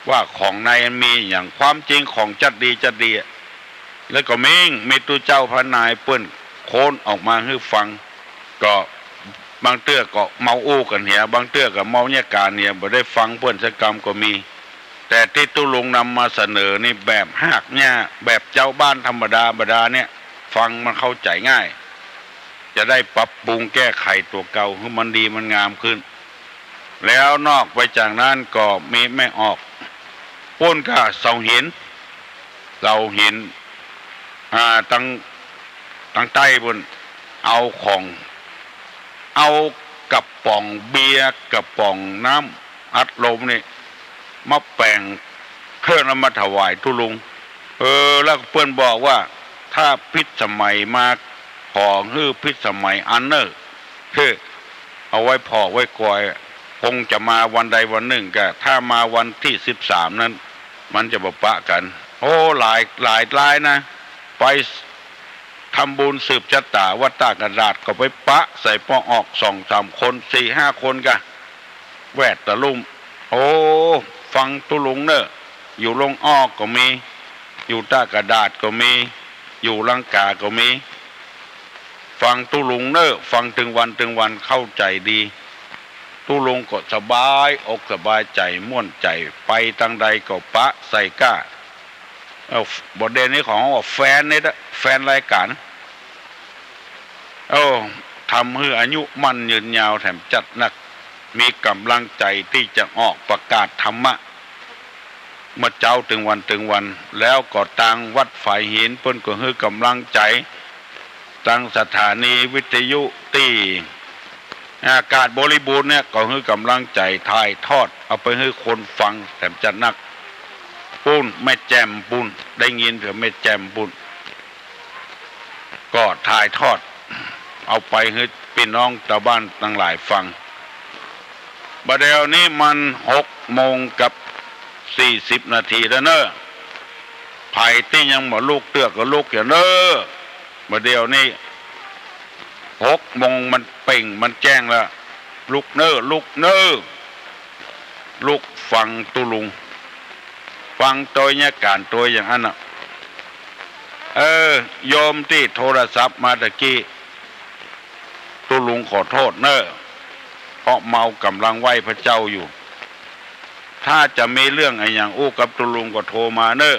ว่าของในมีอย่างความจริงของจัดดีแล้วก็มีตัวเจ้าพระนายเปิ้นโค้นออกมาให้ฟังก็บางเตื้อก็เมาอู้กันเหียบางเตื้อก็เมาเนี่ยการเนี่ยบ่ได้ฟังเปิ้นสักกรรมก็มีแต่ที่ตุลุงนำมาเสนอนี่แบบหากเนี่ยแบบเจ้าบ้านธรรมดาเนี่ยฟังมันเข้าใจง่ายจะได้ปรับปรุงแก้ไขตัวเก่าให้มันดีมันงามขึ้นแล้วนอกไปจากนั้นก็มีไม่ออกป้นก็เสาหินตั้งใต้บนเอากระป๋องเบียร์กระป๋องน้ำอัดลมนี่มาแป่งเพื่อนเอามาถวายทุลุงแล้วเพื่อนบอกว่าถ้าพิษสมัยมา พอฮื้อพิษสมัยอันเนอร์คือเอาไว้พอไว้กอยคงจะมาวันใดวันหนึ่งก็ถ้ามาวันที่13นั้นมันจะบปะกันโอ้หลายนะไปทำบุญสืบชะตาวัดตากระดาษก็ไปปะใส่ป้อออก2-3 คน4-5 คนกะแวดตะลุ่มโอ้ฟังตุลุงเนอะอยู่ลงออกก็มีอยู่ตากระดาษก็มีอยู่ลังกาก็มีฟังตุลุงเนอะฟังถึงวันเข้าใจดีตุลุงก็สบายอกสบายใจม่วนใจไปทางใดก็ปะใส่ก้าบทเรียนนี้ของว่าแฟนนี่นะแฟนรายการทำให้อายุมั่นยืนยาวแถมจัดหนักมีกำลังใจที่จะออกประกาศธรรมะเมื่อเจ้าถึงวันแล้วก็ตั้งวัดฝ่ายหินเพิ่นก็ให้กำลังใจตั้งสถานีวิทยุที่อากาศบริบูรณ์เนี่ยก็ให้กำลังใจถ่ายทอดเอาไปให้คนฟังแถมจัดหนักปุ้นแม่แจมปุ้นได้ยินเถอะแม่แจมปุ้นก็ถ่ายทอดเอาไปให้พี่น้องชาวบ้านทั้งหลายฟังบัดเดี๋ยวนี้มัน6:40 นาทีแล้วเนอะไผ่ที่ยังบ่ลูกเตือกก็ลูกอย่างเนอะบัดเดี๋ยวนี้6 โมงมันเป่งมันแจ้งแล้วลูกเนอะลูกฟังตุลุงฟังตัวเนี่ยการตัวอย่างนั้นน่ะโยมที่โทรศัพท์มาตะกี้ตุลุงขอโทษเนอะเพราะเมากำลังไหว้พระเจ้าอยู่ถ้าจะมีเรื่องอะไรอย่างอู้กับตุลุงก็โทรมาเนอะ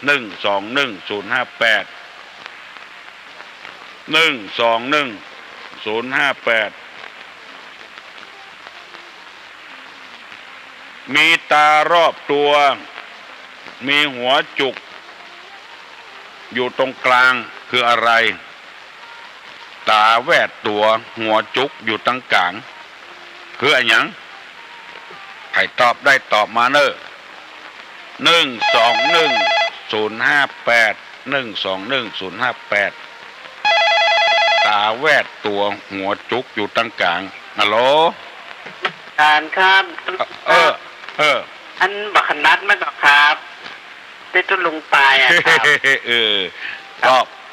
121-058 มีตารอบตัวมีหัวจุกอยู่ตรงกลางคืออะไรตาแวดตัวหัวจุกอยู่ตรงกลางคืออะไรอย่างใครตอบได้ตอบมาเนอะ121-058ตาแวดตัวหัวจุกอยู่ตรงกลางฮัลโหลการครับอันบักขนัดไหมก็ครับที่ตุลุงตายอ่ะครับ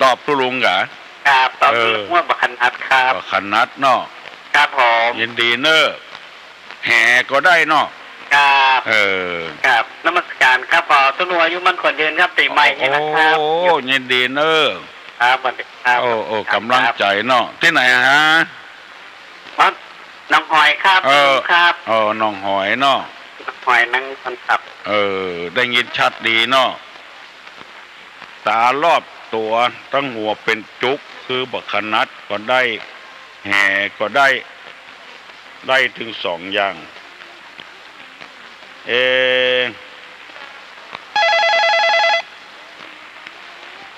ตอบตุลุงเหรอครับตอบตุลุงว่าบักขนัดครับบักขนัดเนาะครับผมยินดีเนอะแห่ก็ได้เนาะครับครับนมัสการครับพอตุลุงอายุมันคนยืนครับปีใหม่นี่นะครับโอ้ยินดีเนอะครับสวัสดีครับโอ้กำลังใจเนาะที่ไหนฮะน้องหอยครับครับน้องหอยเนาะน้องหอยนั่งคนขับได้ยินชัดดีเนาะตารอบตัวตั้งหัวเป็นจุกคือบักขนัดก็ได้แห่ก็ได้ถึง2 อย่าง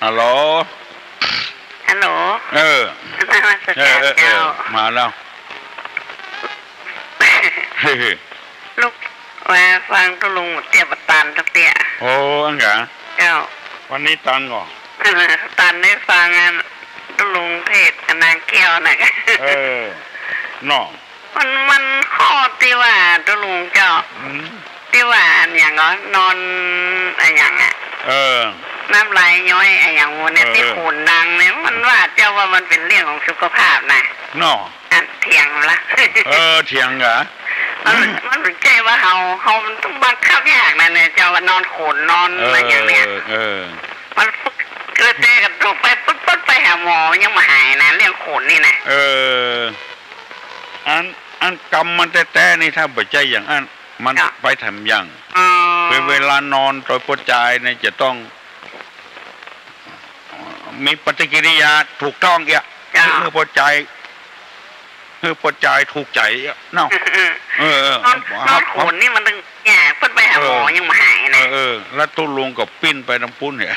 ฮัลโหลมาแล้วลูกมาฟังตุลุงเตี้ยปตันเตี้ยโอ้อังกะเจ้าวันนี้ตันก่อนตันได้ฟังตุลุงเทศนางแก้วน่ะน้องมันข้อที่ว่าตุลุงเจ้าที่ว่าอย่างนอนอย่างน้ำลายย้อยอย่างงูเนี่ยที่ขุนดังเนี่ยมันว่าเจ้าว่ามันเป็นเรื่องของสุขภาพนะน้องเถียงละเถียงเหรอมันเป็นใจว่าเขาต้องบังคับยากนะเนี่ยเจ้าว่านอนขนนอนอะไรอย่างเนี้ยมันเกิดเตะกับตัวไปปุ๊บไปหาหมอยังมาหายนะเรื่องขนนี่นะอันกรรมมันแต่นี่ถ้าบ่ใจอย่างอันมันไปทำอย่างเวลานอนโดยปจายเนี่ยจะต้องมีปฏิกิริยาถูกต้องเมื่อปจายถูกใจเนาะนอนขนนี่มันต้องแย่เพิ่นไปหาหมอยังมาหายนะแล้วตุ้ลุงกับปิ้นไปน้ำปุ้นเนี่ย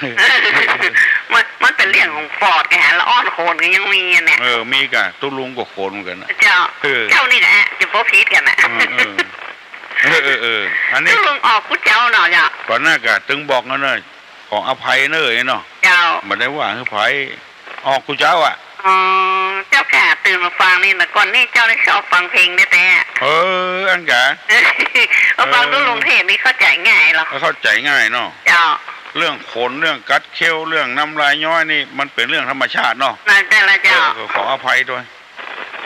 มันเป็นเรื่องของฟอดแกแล้วอ้อนโคนก็ยังมีเนี่ยมีกะตุ้ลุงกับโคนเหมือนกันเจ้านี่แหละจะโฟพีดกันนะอันนี้ตุ้ลุงออกกูเจ้าเนาะจ้ะก่อนหน้ากะตึงบอกนั่นเลยของอภัยเนยเนาะเจ้าไม่ได้ว่าอภัยออกกูเจ้าอ่ะ อ๋อเจ้าค่ะตื่นมาฟังนี่นะก่อนนี่เจ้าได้ชอบฟังเพลงเนี่ยแต่ อันกะ พอฟังตุลุงเทศนี่เข้าใจง่ายหรอเข้าใจง่ายเนาะเจ้าเรื่องขนเรื่องกัดเขี้ยวเรื่องน้ำลายย้อยนี่มันเป็นเรื่องธรรมชาติเนาะนั่นแต่ละเจ้าขออภัยด้วย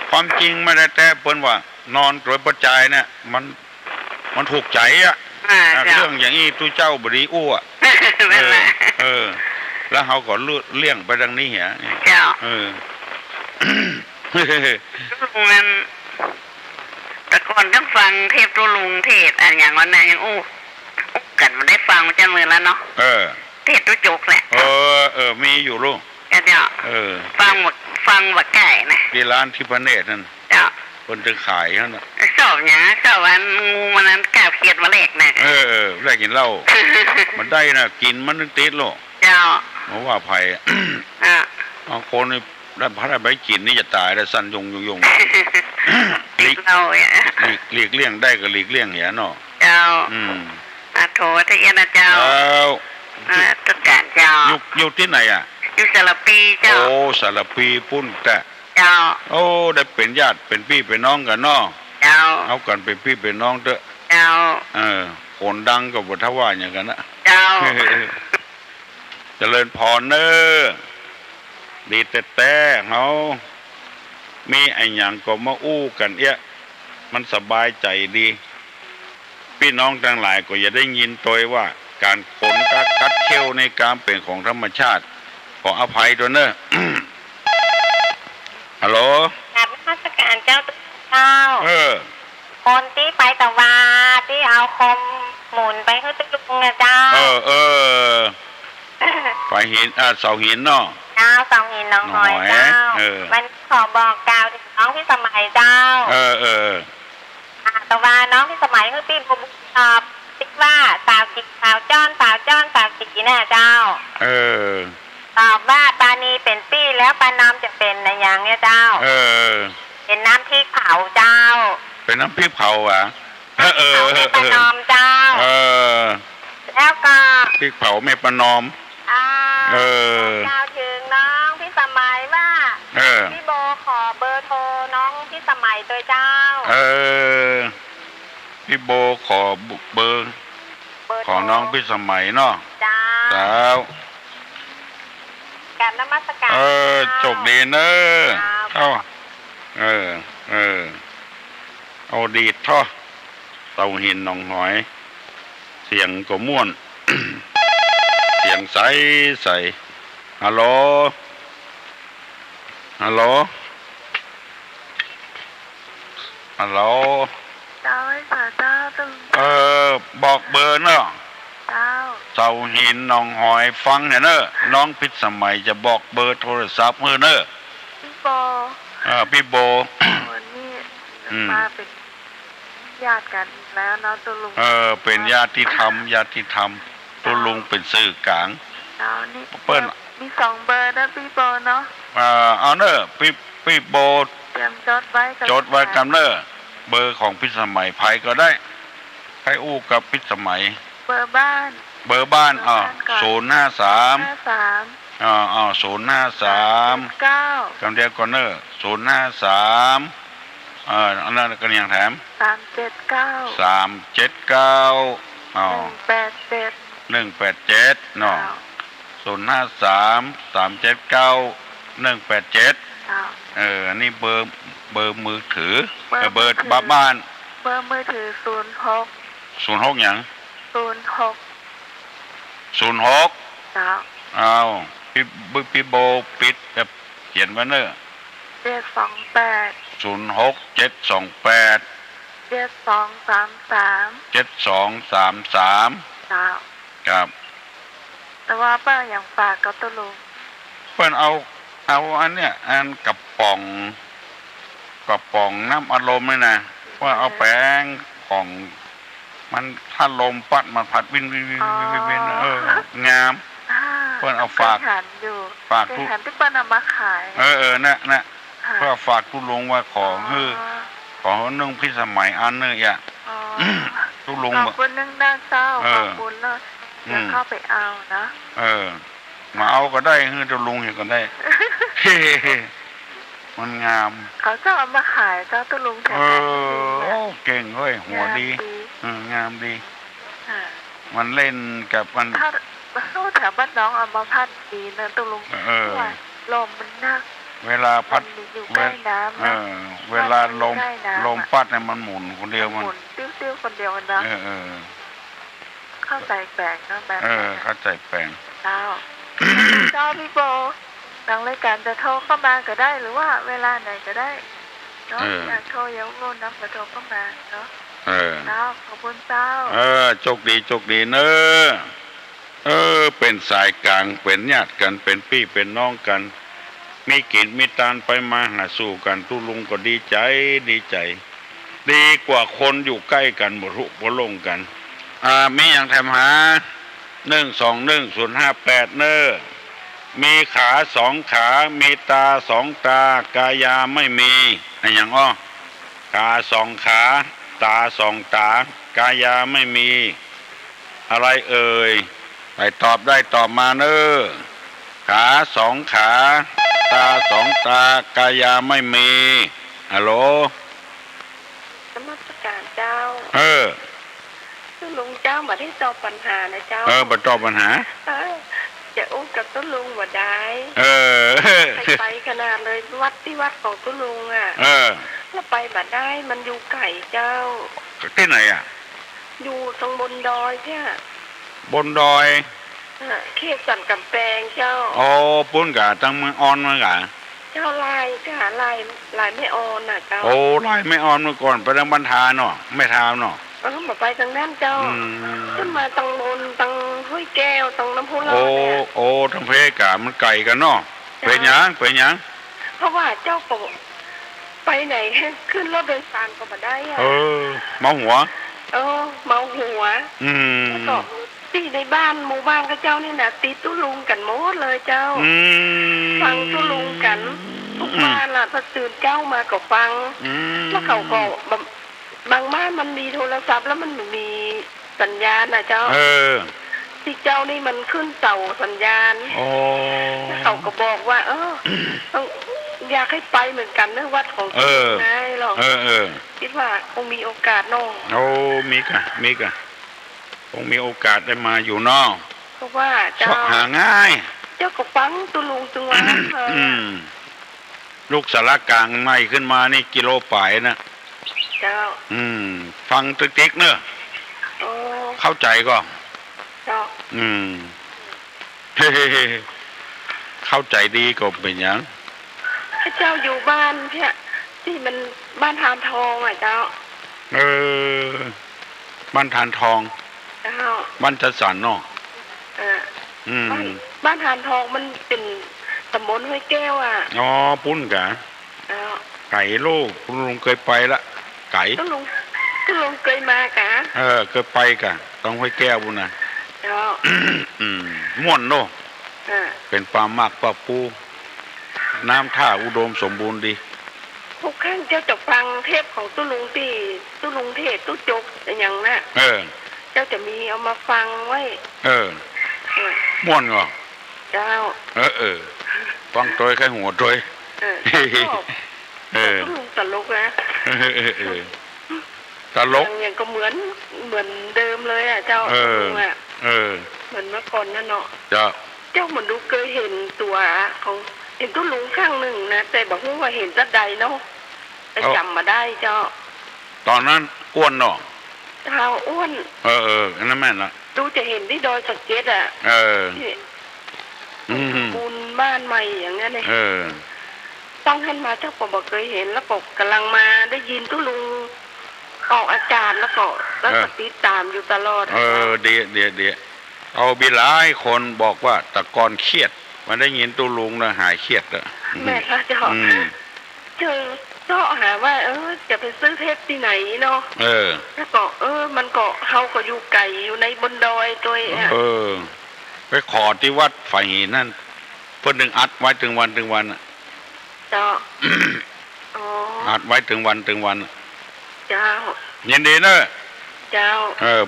ความจริงไม่ได้แต่เปิ้นว่านอนโดยประจายเนี่ยมันถูกใจอ่ะเรื่องอย่างนี้ตู้เจ้าบดีอ้วแล้วเขาก็เลี่ยงไปดังนี้เหรอเจ้ามันแต่ก่อนต้องฟังเทพตุลุงเทศอันอย่างวันนั้นยังกันมันได้ฟังมันจะมือแล้วเนาะเทศตุจุกแหละมีอยู่ลูกเจ้าฟังว่าไก่นะที่ร้านที่พระเนตรนั่นเจ้าคนจะขายนั่นน่ะชอบเนี้ยชอบวันงูมันนั้นกาเพียดมาเล็กนะแรกกินเหล้ามันได้นะกินมันนึกติดโลเจ้าเพราะว่าภัยบางคนนี่ได้พระได้ใบกินนี่จะตายได้สั้นยงหลีกเราหลีกเลี่ยงได้ก็หลีกเลี่ยงเหี้ยเนาะเจ้าโถที่เอ็นเจ้าตุการเจ้าอยู่ที่ไหนอ่ะอยู่สารปีเจ้าโอ้สารปีปุ้นแต่เจ้าโอ้ได้เป็นญาติเป็นพี่เป็นน้องกันเนาะเจ้าเอากันเป็นพี่เป็นน้องเถอะเจ้าคนดังกับวัฒว่าอย่างกันนะเจ้าเจริญพรเนอดีแต่เขามีไอ้หยังก็มาอู้กันเอ๊ะมันสบายใจดีพี่น้องทั้งหลายก็อย่าได้ยินตัวว่าการขนกัดเขี้ยวในการเป็นของธรรมชาติขออภัยด้วยเนอะฮัลโหลกราบนมัสการเจ้าคนที่ไปตะวาที่เอาคมหมุนไปเขาจะลุงนะเจ้าไปหินเสาหินเนาะเจ้าเสาหินน้องหอยเจ้ามันขอบอกกล่าวถึงน้องพี่สมัยเจ้าตะวาน้องพี่สมัยคือพี่บุญตอบคิดว่าสาวจิกสาวจ้อนสาวจิกน่ะเจ้าตอบว่าปานีเป็นปี้แล้วปาน้ำจะเป็นอะไรอย่างเงี้ยเจ้าเป็นน้ำพริกเผาเจ้าเป็นน้ำพริกเผาอ่ะปานอมเจ้าแล้วก็พริกเผาไม่ปานอมเจ้าถึงน้องพี่สมัยว่าพี่โบขอเบอร์โทรน้องพี่สมัยตัวเจ้าพี่โบขอเบอร์ขอน้องพี่สมัยเนาะเจ้าการนมัสการโชคดีเนอะเอาดีดท่อเตาหินหนองหอยเสียงก็ม่วน เสียงใสฮัลโหลเจ้าค่ะเจ้าตึงบอกเบอร์เนาะเจ้าเตาหินหนองหอยฟังเนี่ยเนอะน้องพิษสมัยจะบอกเบอร์โทรศัพท์เนอะพี่โบวันนี้มาเป็นญาติกันแล้วเนาะตัวลุงเป็นญาติธรรมตัวลุงเป็นสื่อกลางนี่เปิ้ลมี2เบอร์นะพี่โบเนาะเอาเนอะพี่โบเตรียมจดไว้กันเนอะเบอร์ของพิษสมัยภัยก็ได้ใครอู้กับพิษสมัยเบอร์บ้าน053 053 9คำเดียวก่อนเนอะ053อันนั้นก็ยังแถม379 187เนาะ053 379 187อันนี้เบอร์มือถือเบอร์บ้านเบอร์มือถือ06อย่าง06เอาพี่โบปิดแบบเขียนไว้เนอะ728 06 728 7233ครับแต่ว่าป้าอย่างฝากกับตลุงเพิ่นเอาอันเนี้ยอันกระป๋องน้ำอารมณ์เลยนะว่าเอาแป้งของมันถ้าลมปัดมันพัดวินงามเพิ่นเอาฝากทุกที่เพิ่นเอามาขายนะเพื่อฝากทุลุงว่าขอนึ่งพิสมัยอันนึงอ่ะทุลุงขอบคุณนึ่งด้านเศร้าขอบคุณเลยจะเข้าไปเอานะมาเอาก็ได้ทุลุงเห็นก็ได้ มันงามเขาจะเอามาขายเจ้าตุลุงแถวเก่งเฮ้ยหัวดีงามดีมันเล่นกับมันถ้าแถวบ้านน้องเอามาพัดดีนะตุลุงลมมันนักเวลาพัดอยู่ใกล้น้ำเวลาลมพัดเนี่ยมันหมุนคนเดียวมันหมุนติ้วๆคนเดียวนะเข้าใจแปลงนะแบบเข้าใจแปลงเจ้าพี่โบทางรายการจะโทรเข้ามาก็ได้หรือว่าเวลาไหนก็ได้เนาะอยากโทรยังโทรนับกระโทรเข้ามาเนาะเจ้าขอบคุณเจ้าโชคดีเนอะเป็นสายกลางเป็นญาติกันเป็นพี่เป็นน้องกันมีกินมีตานไปมาหาสู่กันตุลุงก็ดีใจดีกว่าคนอยู่ใกล้กันบ่รุบ่ลงกันมีอย่างแถมหา121 058เนอะมีขา2 ขามีตา2 ตากายาไม่มีอย่างขา2 ขาตา2 ตากายาไม่มีอะไรเอ่ยไปตอบได้ตอบมาเนอะขา2 ขาตา2 ตากายาไม่มีฮัลโหลนมัสการเจ้าลุงเจ้ามาที่ตอบปัญหานะเจ้ามาตอบปัญหาจะอุ้มกับตุ้ลุงว่าได้ไปขนาดเลยวัดของตุ้ลุงแล้วไปบัดได้มันอยู่ไก่เจ้าที่ไหนอยู่ตรงบนดอยเนี่ยบนดอยเขตสันกำแพงเจ้าปุ้นกะตั้งเมืองออนมากะเจ้าลายไม่ออนน่ะเจ้าลายไม่ออนเมื่อก่อนไปทางบรรทาเนาะไม่ทามเนาะมาไปทางนั้นเจ้าขึ้นมาตังบนตังห้วยแก้วตังน้ำพุร้อนเนี่ยทางเพกะมันไก่กันเนาะเป็นหยังเพราะว่าเจ้าไปไหนขึ้นรถโดยสารก็มาได้เมาหัวเมาหัวแล้วก็ที่ในบ้านหมู่บ้านก็เจ้านี่นะติดตุลุงกันหมดเลยเจ้าฟังตุลุงกันทุกบ้านล่ะพอตื่นเจ้ามาก็ฟังแล้วเขาก็บางบ้านมันมีโทรศัพท์แล้วมันมีสัญญาณนะเจ้าที่เจ้านี่มันขึ้นเสาสัญญาณเขาก็บอกว่าต้องอยากให้ไปเหมือนกันนะวัดของนายหรอกคิดว่าคงมีโอกาสน้องมีกะคงมีโอกาสได้มาอยู่นอกเพราะว่าเจ้าหาง่ายเจ้าก็ฟังตุลุงจังหวะลูกสารกลางใหม่ขึ้นมานี่กิโลปลายนะเจ้าฟังติ๊กเนอะเข้าใจก็เจ้าเข้าใจดีก็เป็นอย่างเจ้าอยู่บ้านที่มันบ้านทานทองเจ้าบ้านทานทองบ้านจัดสรรเนาะบ้านทานทองมันเป็นตำบลห้วยแก้วปุ้นกะไก่ลูกคุณลุงเคยไปละไก่คุณลุงเคยมากะเคยไปกะต้องห้วยแก้วบุญนะม่วนโน่เป็นปลามากปลาปูน้ำท่าอุดมสมบูรณ์ดีทุกครั้งเจ้าจะฟังเทปของตุลุงเทศตุจกอย่างน่ะเจ้าจะมีเอามาฟังไว้ม่วนเหรอเจ้าฟังตัวแค่หัวตัวตุลุงตลกนะตลกอย่างก็เหมือนเดิมเลยเจ้าตุลุงเหมือนเมื่อก่อนนั่นเนาะเจ้าเหมือนดูเคยเห็นตัวของเห็นตุลุงข้างหนึ่งนะแต่บอกว่าเห็นจัดใดเนาะแต่จำมาได้เจ้าตอนนั้นอ้วนเนาะเท้าอ้วนอันนั้นแม่นละดูจะเห็นที่ดอยสักเก็ตปูนบ้านใหม่อย่างนั้นเลยต้องให้มาเจ้าก็บอกเคยเห็นแล้วก็กำลังมาได้ยินตุลุงออกอาจารย์แล้วก็ติดตามอยู่ตลอดเดี๋ยวเอาบิหลายคนบอกว่าตะกอนเครียดมันได้ยินตุลุงนะหายเครียดอะแม่ค่ะเจ้าเจ้าหาว่าจะไปซื้อเทปที่ไหนเนาะแล้วก็มันก็เขาก็อยู่ไกลอยู่ในบนดอยตัวไปขอที่วัดฝ่ายหินนั่นเพื่อดึงอัดไว้ถึงวันเจ้าอัดไว้ถึงวันเจ้ายินดีเนอะเจ้า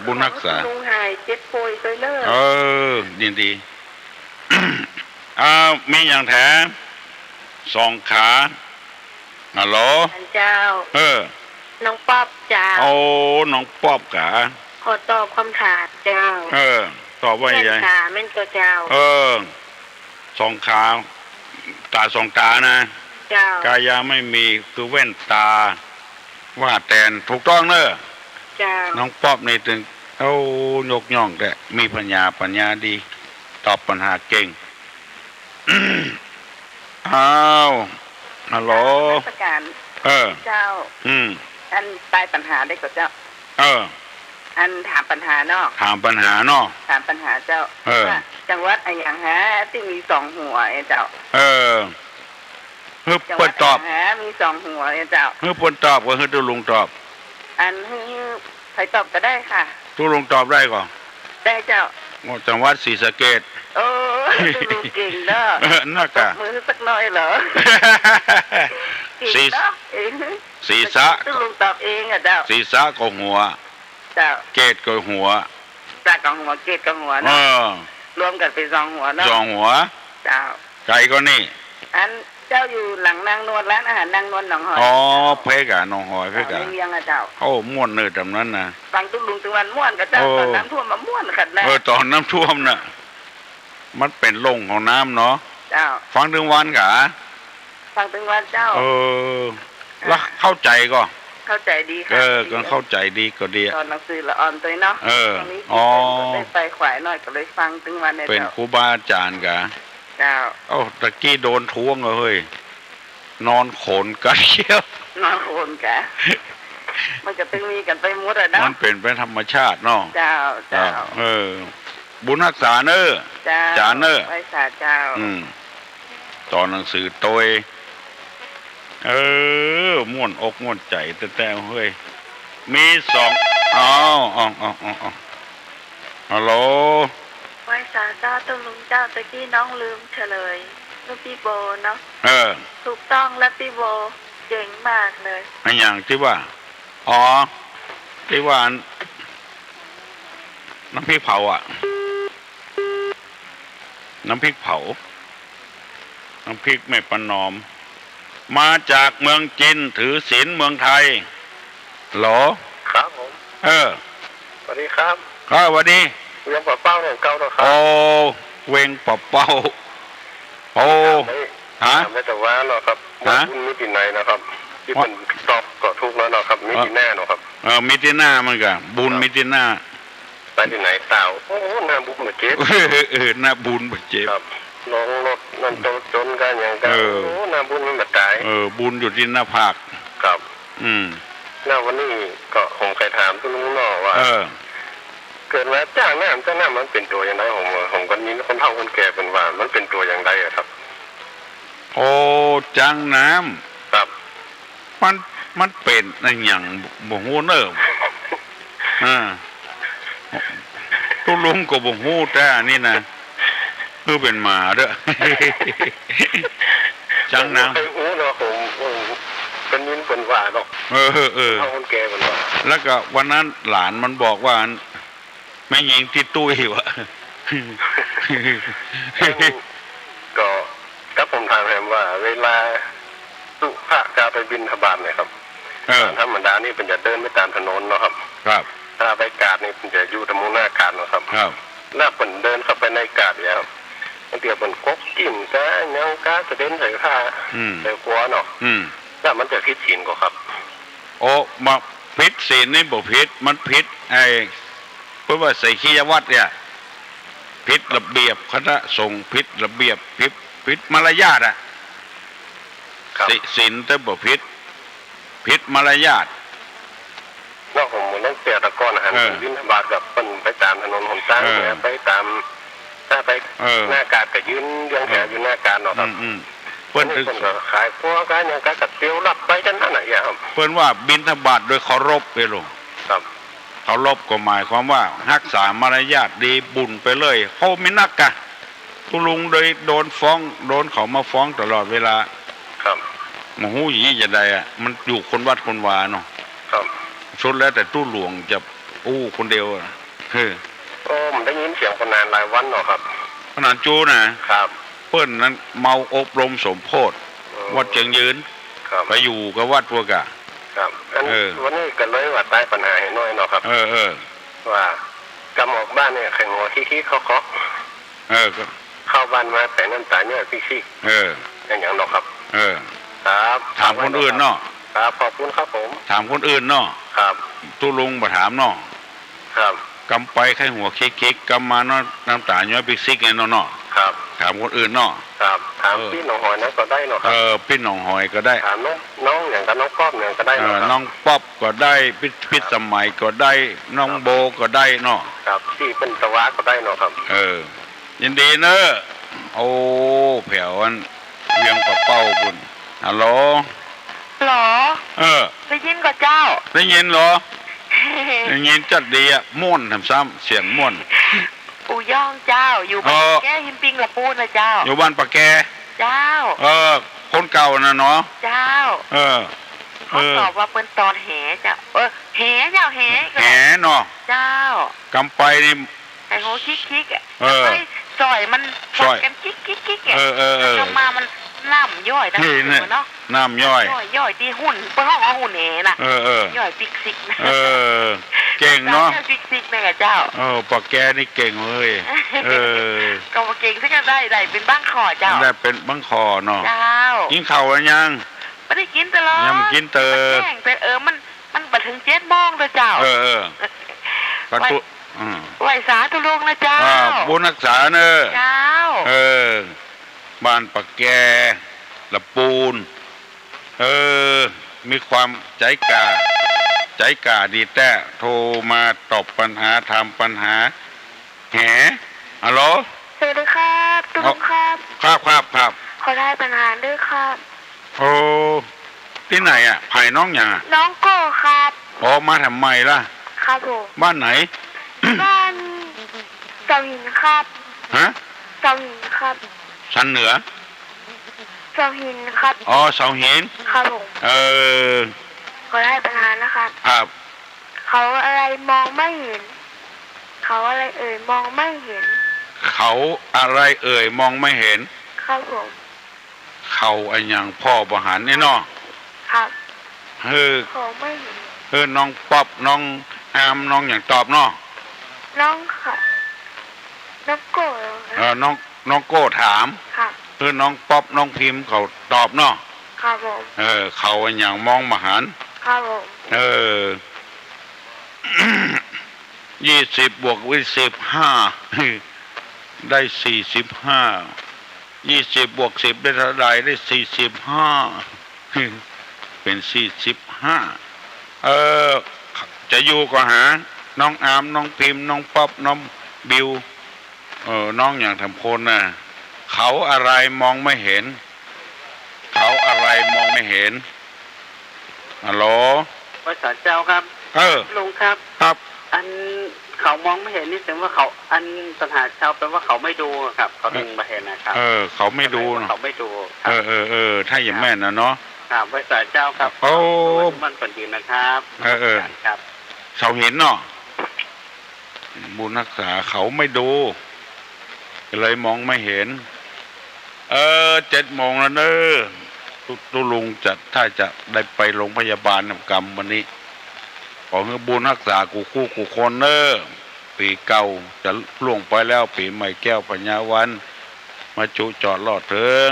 บุญรักษาลุงหายเจ็บป่วยไปเนอะยินดีมีอย่างแถม2 ขา ฮัลโหล เจ้า น้องป๊อบเจ้า โอ้น้องป๊อบกะ ขอตอบคำถามเจ้า ตอบว่าไง ขาแม่นตัวเจ้า สองขาตาสองตานะ เจ้าก ายาไม่มีคือแว่นตาว่าแตนถูกต้องเนอะ เจ้า น้องป๊อบนี่ถึงยกย่องแต่มีปัญญาดี ตอบปัญหาเก่ง อ้าวฮัลโหล ราชการ เจ้า อันตายปัญหาได้กับเจ้า อันถามปัญหาเนาะ ถามปัญหาเนาะ ถามปัญหาเจ้าว่าจังหวัดอะไรอย่างฮะที่มีสองหัวเจ้า ฮึบ จังห เปิ วั ด ด ตอบ ฮะมีสองหัวเจ้า ฮึบเปิดตอบก็ฮึบตุลุงตอบ อันใครตอบก็ได้ค่ะ ตุลุงตอบได้ก่อน ได้เจ้า จังหวัดศรีสะเกษ โอ้ดูเก่งเนาะ น่ากะ มือสักหน่อยเหรอเก่งเนาะ ศีรษะ ตุลุงตอบเองอ่ะเจ้า ศีรษะก็หัว เจ้า เกศก็หัว จากกับหัวเกตกับหัวเนาะรวมกันเป็นสองหัวเนาะ สองหัว เจ้า ไก่ก็นี่ อันเจ้าอยู่หลังนางนวลร้านอาหารนางนวลหนองหอย เพกะน้องหอยเพกะ เลี้ยงอ่ะเจ้า ม่วนเนิดแบบนั้นนะ ฟังตุลุงตะวันม่วนกับเจ้าตอนน้ำท่วมมาม่วนขัดนะ ตอนน้ำท่วมน่ะมันเป็นลงของน้ำเนาะ เจ้า ฟังถึงวันกะ ฟังถึงวันเจ้า แล้วเข้าใจก็ เข้าใจดีค่ะ ก็เข้าใจดีก็ดี ตอนหนังสือละอ่อนตัวเนาะตรงนี้ได้ไปขวายหน่อยก็เลยฟังถึงวันเนี่ย เป็น เจ้า ครูบาอาจารย์กะ เจ้า ตะกี้โดนท้วงเลย นอนโขนกันเขี้ยวน อนโคนแกมันจะตึงมีกันไปมุดอะเนาะ มันเป็นไปธรรมชาติเนาะ เจ้าเจ้า บุญรักษาเนอ เจ้า จาเนอ ไว้สาเจ้า ตอนหนังสือโตยม่วนอกม่วนใจแต่เฮ้ยมีสองฮัลโหล ไว้สาเจ้าตุลุงเจ้าตะกี้น้องลืมเฉลยลูกพี่โบเนาะ ถูกต้องและพี่โบเก่งมากเลย อันอย่างที่ว่าที่ว่าน้ำพริกเผาอ่ะน้ำพริกเผาน้ำพริกแม่ประนอมมาจากเมืองจีนถือศีลเมืองไทยหรอ ครับผมสวัสดีครับ สวัสดี เวียงป่าเป้าเนี่ยเก่าแล้วครับ เวงปะเป้าไม่แต่ว่าเนาะครับว่าบุญมิติไหนนะครับที่เป็นตอบก็ถูกแล้วเนาะครับมิติแน่เนาะครับมิติหน้ามันก็บุญมิติหน้าไปที่ไหนเต่าโอ้หน้าบุญมาเจ็บหน้าบุญมาเจ็บครับน้องรถนั่นจนกันอย่างกันโอ้หน้าบุญมันมาตายบุญอยู่ที่หน้าผากครับหน้าวันนี้ก็ผมเคยถามทุกลุงเนาะว่าเกิดมาจ้างหน้ามันเป็นตัวอย่างไรผมคนนี้คนเฒ่าคนแก่เป็นว่ามันเป็นตัวอย่างไรอะครับจังน้ำครับมันเป็นอย่างบ่ฮู้เนอะตุลุงก็บ่ฮู้แต่นี่นะคือเป็นหมาเด้อจังน้ำฮู้เนาะผมเป็นยินเป็นว่าเนาะคนแก่เป็นว่าแล้วก็วันนั้นหลานมันบอกว่าแม่หญิงที่ตุ้ยวะก็ถ้าผมถามแหมว่าเวลาสุภาพจะไปบินทบาทเนี่ยครับธรรมดานี่เป็นจะเดินไปตามถนนเนาะครับถ้าไปกาดนี่เป็นจะอยู่ตรงหน้ากาดเนาะครับแล้วเป็นเดินเข้าไปในกาดเนี่ยครับมันเดี๋ยวเป็นก๊กกิ่มก้าเงาก้ากระเด็นใส่ผ้าใส่หัวเนาะแล้วมันจะพิษศีลก็ครับมาพิษศีลนี่บ่พิษมันพิษเพราะว่าใส่ขี้ยวัดเนี่ยพิษระเบียบคณะสงฆ์พิษระเบียบพิษมารยาทอ่ะศีลแต่บ่พิษมารยาทนอกผมต้องเสียตะก้อนอาหารยินบาทกับเป็นไปตามถนนหนทางเนี่ยไปตามถ้าไปหน้ากาดก็ยืนเรียงแถวอยู่หน้ากาดเนาะครับเพิ่นก็ขายพวกกันอย่างกับเตียวรับไปจังนั้นไหนครับเพิ่นว่าบิณฑบาตโดยเคารพไปลงครับเคารพก็หมายความว่ารักษามารยาทดีบุญไปเลยเขาไม่นักกะตุลุงโดนฟ้องโดนเขามาฟ้องตลอดเวลาครับมหูหยีจะได้อะมันอยู่คนวัดคนวาเนาะครับสุดแล้วแต่ตู้หลวงจะคนเดียวผมได้ยินเสียงคนนานหลายวันเนาะครับขนาดจูนะครับเปิ้นนั้นเมาอบรมสมโพธิวัดเจียงยืน ไปอยู่กับวัดพวกอะครับวันนี้ก็เลยว่าใต้ปัญหาให้น้อยเนาะครับว่ากำออกบ้านเนี่ยแข่งหัวขี้เขาเข้าบ้านมาแต่น้ำตาเนี่ยพี่อย่างเนาะครับครับถามคนอื่นเนาะครับขอบคุณครับผมถามคนอื่นเนาะครับตู้ลุงมาถามเนาะครับกำไปแค่หัวคิกกำมาเนาะน้ำตาย้อยซิกไงเนาะครับถามคนอื่นเนาะครับถามพี่หนองหอยนั่นก็ได้เนาะครับพี่หนองหอยก็ได้ถามน้องอย่างกับน้องป๊อบอย่างก็ได้เนาะน้องป๊อบก็ได้พิษสมัยก็ได้น้องโบก็ได้เนาะครับที่เป็นตะวะก็ได้เนาะครับยินดีเนอะโอ้แผ่วอันเวียงกระเป้าบุญฮัลโหลหรอได้ยินกับเจ้าได้ยินเหรอได้ยินจัดดีอ่ะม่วนทำซ้ำเสียงม่วนปู่ย่องเจ้าอยู่บ้านแกหินปิงละปูนะเจ้าอยู่บ้านปะแกเจ้าคนเก่านะเนาะเจ้าเขาตอบว่าเป็นตอนแหเจ้าแหเจ้าแหเนาะเจ้ากำไปนี่ไอ้โหคิกอ่ะซอยมันกันคิกอ่ะแล้วมามันน้ำย่อยนะเนาะน้ำย่อยที่หุ่นเพื่อห้องหุ่นแหน่ะย่อยปิกซิกนะเก่งเนาะปิกซิกแม่เจ้าปะแกนี่เก่งเลยก็มาเก่งซึ่งได้เป็นบ้างคอเจ้าได้เป็นบ้างคอเนาะเจ้ากินข้าวยังไม่ได้กินตลอดยังกินแต่มันบัดถึง7 โมงเลยเจ้ากระตุไหวสาตุลงนะเจ้าบุญรักษาเนอะเจ้าบ้านปะแกละปูนมีความใจกล้าดีแต่โทรมาตอบปัญหาทำปัญหาแหฮัลโหลสวัสดีครับตุลงครับครับขอได้ปัญหาด้วยครับโอ้ที่ไหนอ่ะไผ่น้องอย่างน้องโก้ครับมาทำไมล่ะครับผมบ้านไหนบ้านเสาหินครับเสาหินครับสันเหนือเสาหินครับเสาหินครับผมขอได้ปัญหานะครับครับเขาอะไรมองไม่เห็นเขาอะไรมองไม่เห็นเขาอะไรมองไม่เห็นครับผมเขาอันอย่างพ่อบหันนี่เนาะครับเขาไม่เห็นน้องป๊อบน้องอามน้องอย่างตอบเนาะน้องค่ะน้องโก้น้องโก้ถามครับน้องป๊อบน้องพิมพ์เขาตอบเนาะครับผมเขาอันอย่างมองมหันครับผม20 บวก15ได้45 20 บวก 10ได้เท่าไรได้45เป็น45จะอยู่ก็หาน้องอามน้องพิมพ์น้องป๊อบน้องบิวน้องอย่างทำคนน่ะเขาอะไรมองไม่เห็นเขาอะไรมองไม่เห็นฮัลโหลภาษาเจ้าครับลุงครับอันเขามองไม่เห็นนี่แสดงว่าเขาอันปัญหาเจ้าแปลว่าเขาไม่ดูครับเขาดึงมาเห็นนะครับเขาไม่ดูเขาไม่ดูถ้าอย่างแม่นะเนาะครับภาษาเจ้าครับมันคนยืนนะครับครับเขาเห็นเนาะบุญรักษาเขาไม่ดูเลยมองไม่เห็น7 โมงแล้วเนอะตุลุงถ้าจะได้ไปโรงพยาบาลกรรมวันนี้ขอให้บุญรักษากูคนเนอะปีเก่าจะล่วงไปแล้วปีใหม่แก้วปัญญาวันมาจุจอดลอดเถิง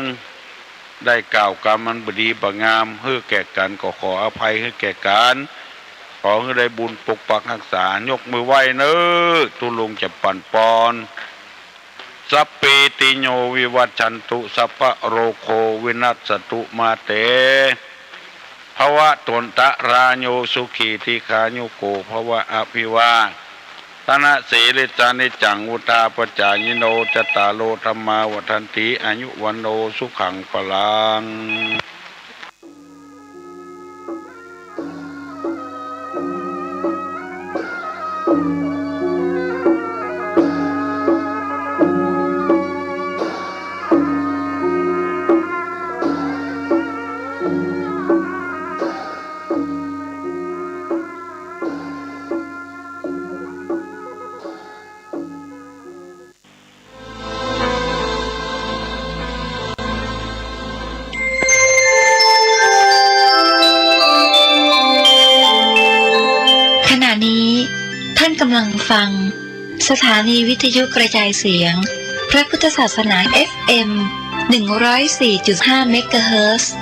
ได้กล่าวกรรมมันบดีบงามเพื่อแก่กันก็ขออภัยให้แก่กันขอให้ได้บุญปกปักรักษายกมือไหว้เนอะตุลุงจะปั่นปอนสัพพิติโยวิวัชชันตุสัพพะโรโควินัสสตุมาเตภวะตนตะราโยสุขีติคาโยโกภวะอภิวาตนะสีลิจานิจังอุตาปจายโนจตาโลธรรมาวัฏันติอายุวันโนสุขังพลัง กำลังฟังสถานีวิทยุกระจายเสียงพระพุทธศาสนา FM 104.5 เมกะเฮิรตซ์